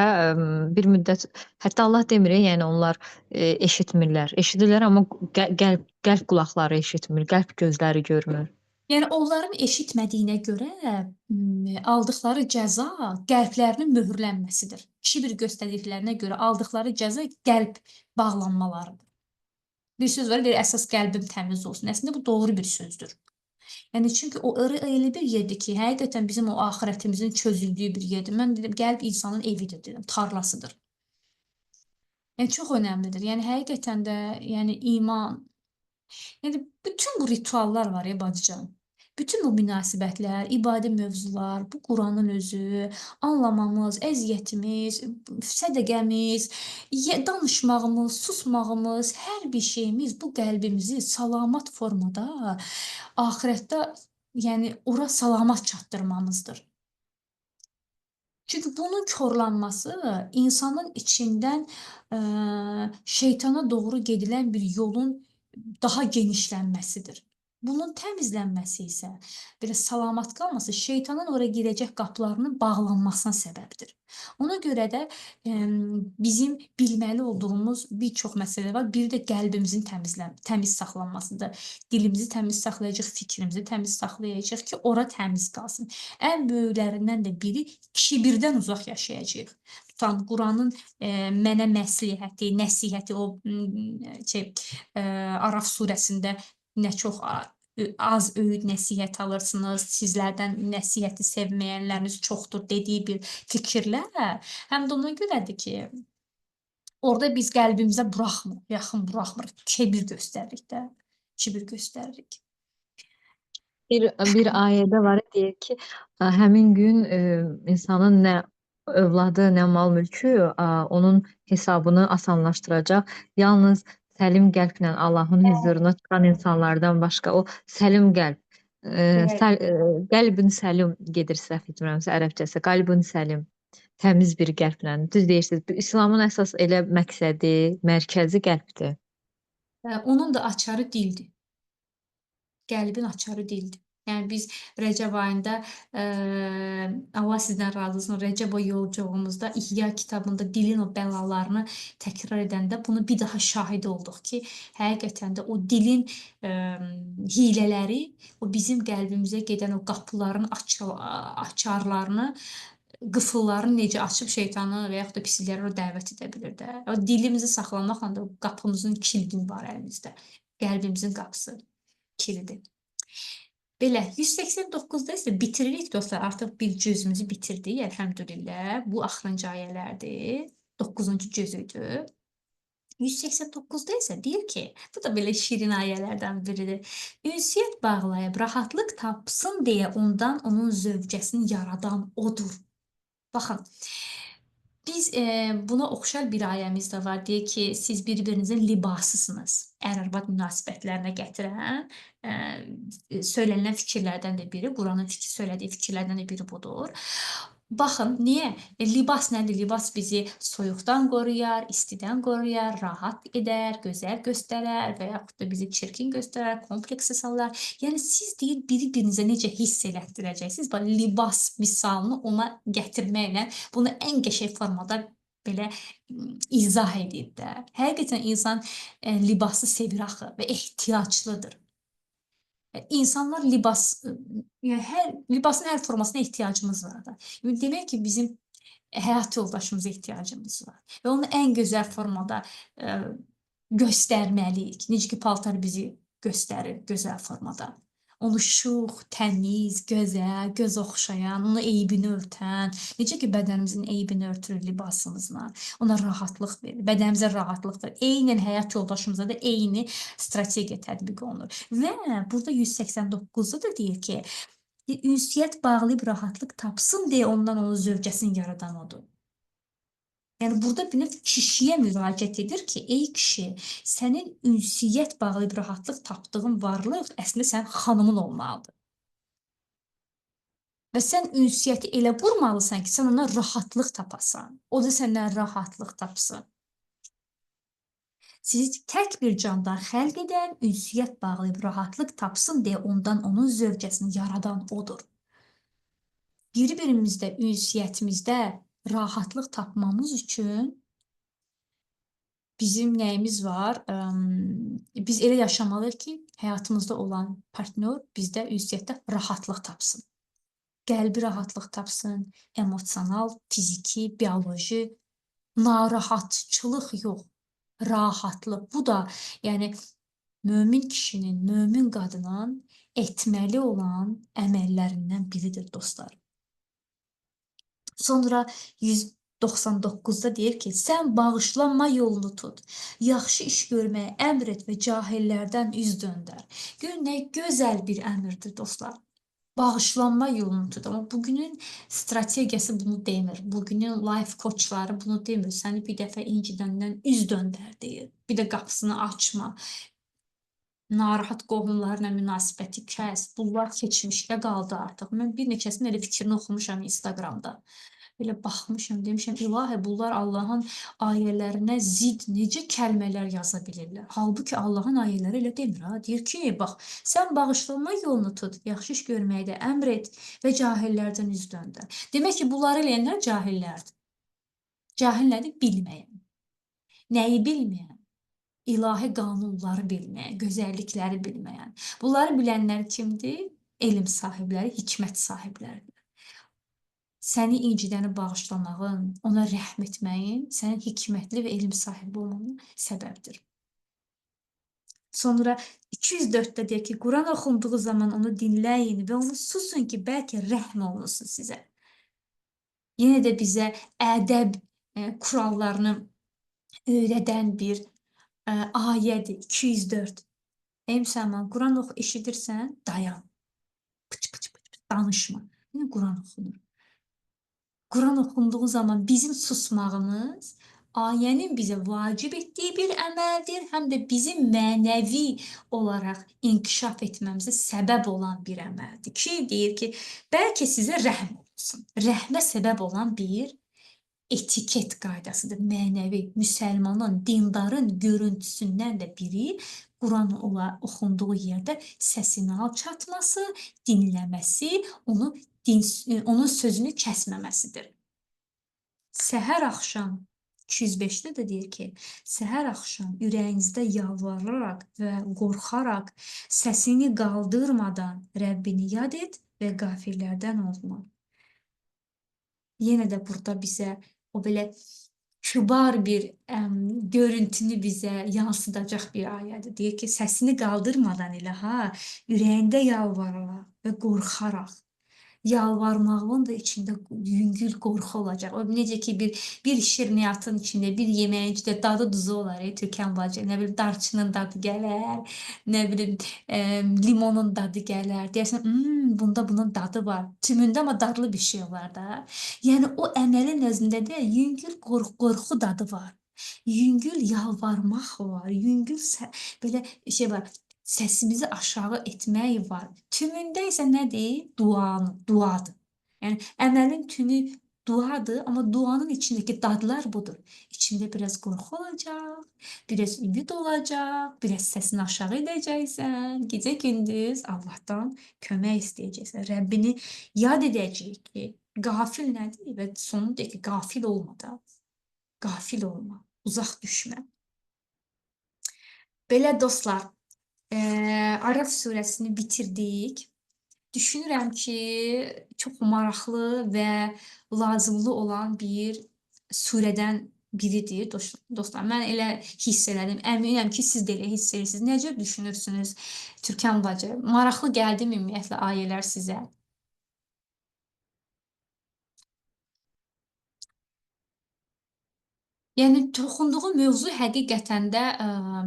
bir müddət hətta Allah demir, yəni onlar eşitmirlər. Eşidirlər, amma qəlb qulaqları eşitmir, qəlb gözləri görmür. Yəni onların eşitmədiyinə görə aldıqları cəza qəlblərinin möhürlənməsidir. Kibir göstərdiklərinə görə aldıqları cəza qəlb bağlanmalarıdır. Bir söz var, deyir əsas qəlbim təmiz olsun. Əslində bu doğru bir sözdür. Yəni çünki o elə bir yerdir ki, həqiqətən bizim o axirətimizin çözüldüyü bir yerdir. Mən dedim, qəlb insanın evidir dedim, tarlasıdır. Yəni çox önəmlidir. Yəni həqiqətən də, yəni iman, yəni bütün bu rituallar var ya bacıcan. Bütün bu münasibətlər, ibadə mövzular, bu Quranın özü, anlamamız, əziyyətimiz, sədəqəmiz, danışmağımız, susmağımız, hər bir şeyimiz bu qəlbimizi salamat formada axirətdə, yəni ora salamat çatdırmamızdır. Çünki bunun korlanması insanın içindən şeytana doğru gedilən bir yolun daha genişlənməsidir. Bunun təmizlənməsi isə, belə salamat qalması şeytanın ora girəcək qapılarının bağlanmasına səbəbdir. Ona görə də bizim bilməli olduğumuz bir çox məsələ var. Biri də qəlbimizin təmiz saxlanmasıdır. Dilimizi təmiz saxlayacaq, fikrimizi təmiz saxlayacaq ki, ora təmiz qalsın. Ən böyüklərindən də biri kibirdən uzaq yaşayacağıq. Tutan Quranın mənə məsləhəti, nəsihəti, o Araf surəsində nə çox az öyüd nəsihət alırsınız, sizlərdən nəsihəti sevməyənləriniz çoxdur dediyi bir fikirlər, həm də ona görədir ki, orada biz qəlbimizə buraxmırıq, yaxın buraxmırıq, kibir göstəririk də, kibir göstəririk. bir ayədə var, deyir ki, həmin gün insanın nə övladı, nə mal mülkü onun hesabını asanlaşdıracaq. Yalnız səlim qəlblə Allahın hüzuruna çıxan insanlardan başqa o səlim qəlb, Bəli. qəlbin səlim gedir səhv etmirəmsə ərəbcəsi, qalbun səlim, təmiz bir qəlblə. Düz deyirsiniz. İslamın əsas elə məqsədi, mərkəzi qəlbdir. Onun da açarı dildir. Qəlbin açarı dildir. Yəni biz Rəcəb ayında Allah sizdən razı olsun. Rəcəb o yolculuğumuzda İhya kitabında dilin o bəlalarını təkrar edəndə bunu bir daha şahid olduq ki, həqiqətən də o dilin hilələri o bizim qəlbimizə gedən o qapıların açarlarını, qıfıllarını necə açıb şeytanı və yaxud da pislikləri ora dəvət edə bilir də. O dilimizi saxlamaqla da qapımızın kilidi var əlimizdə. Qəlbimizin qapısı kilidi. Belə 189-da isə bitiririk dostlar. Artıq bir cüzümüzü bitirdik, əlhəmdülillah. Bu axırıncı ayələrdir. 9-cu cüzüdür. 189-da isə deyir ki, bu da belə şirin ayələrdən biridir. Ünsiyyət bağlayıb rahatlıq tapsın deyə ondan onun zövcəsini yaradan odur. Baxın, biz buna oxşar bir ayəmiz də var. Deyir ki, siz bir-birinizin libasısınız. Ər-arvad münasibətlərinə gətirən söylənilən fikirlərdən də biri, Quranın söylədiyi fikirlərdən də biri budur. Baxın, niyə? Libas nədir? Libas bizi soyuqdan qoruyar, istidən qoruyar, rahat edər, gözəl göstərər və yaxud da bizi çirkin göstərər, kompleksi salar. Yəni siz deyir, biri-birinizə necə hiss elətdirəcəksiniz? Bax, libas misalını ona gətirməklə bunu ən qəşəng formada belə izah edib də. Həqiqətən insan libası sevir axı və ehtiyaclıdır. İnsanlar libasın hər formasına ehtiyacımız var da. Demək ki, bizim həyat yoldaşımıza ehtiyacımız var və onu ən gözəl formada göstərməliyik. Necə ki, paltar bizi göstərir gözəl formada. Onu şux, təmiz, gözəl, göz oxşayan, onu eybini örtən, necə ki, bədənimizin eybini örtürür libasımızla, ona rahatlıq verir, bədənimizə rahatlıq verir. Eynən həyat yoldaşımıza da eyni strategiya tətbiq olunur. Və burada 189-da da deyir ki, ünsiyyət bağlayıb rahatlıq tapsın deyə ondan onun zövcəsini yaradan odur. Yəni burada bir növ kişiyə müraciət edir ki, ey kişi, sənin ünsiyyət bağlayıb rahatlıq tapdığın varlıq əslində sənin xanımın olmalıdır. Və sən ünsiyyəti elə qurmalısan ki, sən ona rahatlıq tapasan. O da səndən rahatlıq tapsın. Sizi tək bir candan xəlq edən, ünsiyyət bağlayıb rahatlıq tapsın deyə ondan onun zövcəsini yaradan odur. Bir-birimizdə, ünsiyyətimizdə rahatlıq tapmamız üçün bizim nəyimiz var? Biz elə yaşamalıyıq ki, həyatımızda olan partnyor bizdə ünsiyyətdə rahatlıq tapsın. Qəlbi rahatlıq tapsın, emosional, fiziki, bioloji, narahatçılıq yox, rahatlıq. Bu da, yəni, mömin kişinin, mömin qadının etməli olan əməllərindən biridir, dostlar. Sonra 199-da deyir ki, sən bağışlanma yolunu tut, yaxşı iş görməyə əmr et və cahillərdən üz döndər. Görün, nə gözəl bir əmrdir, dostlar. Bağışlanma yolunu tut. Amma bugünün strategiyası bunu demir. Bugünün life coachları bunu demir. Səni bir dəfə incidəndən üz döndər deyir. Bir də qapısını açma. Narahat qohumlarla münasibəti kəs. Bunlar keçmişdə qaldı artıq. Mən bir neçəsinin elə fikrini oxumuşam Instagramda. Belə baxmışam, demişəm, ilahi, bunlar Allahın ayələrinə zid necə kəlmələr yaza bilirlər. Halbuki Allahın ayələri elə demir, ha. Deyir ki, bax, sən bağışlanma yolunu tut, yaxşı iş görməkdə əmr et və cahillərdən üz döndər. Demək ki, bunları eləyənlər cahillərdir. Cahil nədir? Bilməyən. Nəyi bilməyən? İlahi qanunları bilməyən, gözəllikləri bilməyən. Bunları bilənlər kimdir? Elm sahibləri, hikmət sahibləridir. Səni incidəni bağışlamağın, ona rəhm etməyin, sənin hikmətli və elm sahibi olmanın səbəbdir. Sonra 204-də deyir ki, Quran oxunduğu zaman onu dinləyin və onu susun ki, bəlkə rəhm olunsun sizə. Yenə də bizə ədəb kurallarını öyrədən bir ayədir, 204. Ey müsəlman, Quran eşidirsən, dayan. danışma. Yəni Quran oxunur. Quran oxunduğu zaman bizim susmağımız ayənin bizə vacib etdiyi bir əməldir, həm də bizim mənəvi olaraq inkişaf etməmizə səbəb olan bir əməldir ki, deyir ki, bəlkə sizə rəhm olsun. Rəhmə səbəb olan bir etiket qaydasıdır, mənəvi. Müsəlmanın, dindarın görüntüsündən də biri Quran oxunduğu yerdə səsini alçatması, dinləməsi, onun sözünü kəsməməsidir. Səhər axşam 205-də də deyir ki, səhər axşam ürəyinizdə yalvararaq və qorxaraq səsini qaldırmadan Rəbbini yad et və qafillərdən olma. Yenə də burada bizə o belə kübar bir görüntünü bizə yansıdacaq bir ayədir. Deyir ki, səsini qaldırmadan elə ürəyində yalvararaq və qorxaraq. Yalvarmağın da içində yüngül qorxu olacaq. O necə ki bir şirniyyatın içində, bir yeməyin içində dadı duzu olar, Türkan bacı. Nə bilim darçının dadı gələr, nə bilim limonun dadı gələr. Deyərsən, bunda bunun dadı var. Tümündə amma dadlı bir şey var da. Yəni o əməlin özündə də yüngül qorxu dadı var. Yüngül yalvarmaq var, yüngül belə şey var. Səsimizi aşağı etmək var. Tümündə isə nədir? Duadır. Yəni əməlin tümü duadır, amma duanın içindəki dadlar budur. İçində biraz qorxu olacaq, biraz ümid olacaq, biraz səsini aşağı edəcəksən, gecə-gündüz Allahdan kömək istəyəcəksən. Rəbbini yad edəcək ki, qafil nədir? Və sonu deyir ki, qafil olma da. Qafil olma, uzaq düşmə. Belə dostlar, Araf surəsini bitirdik. Düşünürəm ki, çox maraqlı və lazımlı olan bir surədən biridir dostlar. Mən elə hiss elədim. Əminəm ki, siz də elə hiss edirsiniz. Necə düşünürsünüz Türkan bacı? Maraqlı gəldimi ümumiyyətlə ayələr sizə? Yəni toxunduğu mövzu həqiqətən də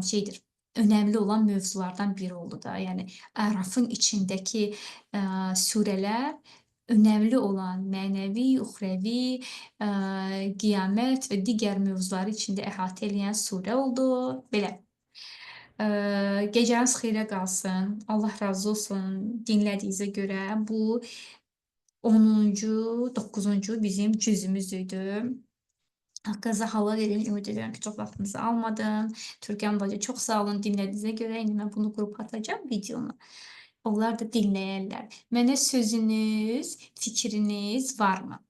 şeydir, önəmli olan mövzulardan biri oldu da. Yəni Ərafın içindəki surələr önəmli olan mənəvi, uxrəvi, qiyamət və digər mövzuları içində əhatə eləyən surə oldu. Belə. Gecəniz xeyrə qalsın. Allah razı olsun dinlədiyinizə görə. Bu 10-cu, 9-cu bizim cüzümüz idi. Haqqınızda halal edin. Ümid edirəm ki, çox vaxtınızı almadım. Türkan bacı, çox sağ olun dinlədiyinizə görə. İndi mən bunu qrupa atacağım videonu. Onlar da dinləyərlər. Mənə sözünüz, fikriniz varmı?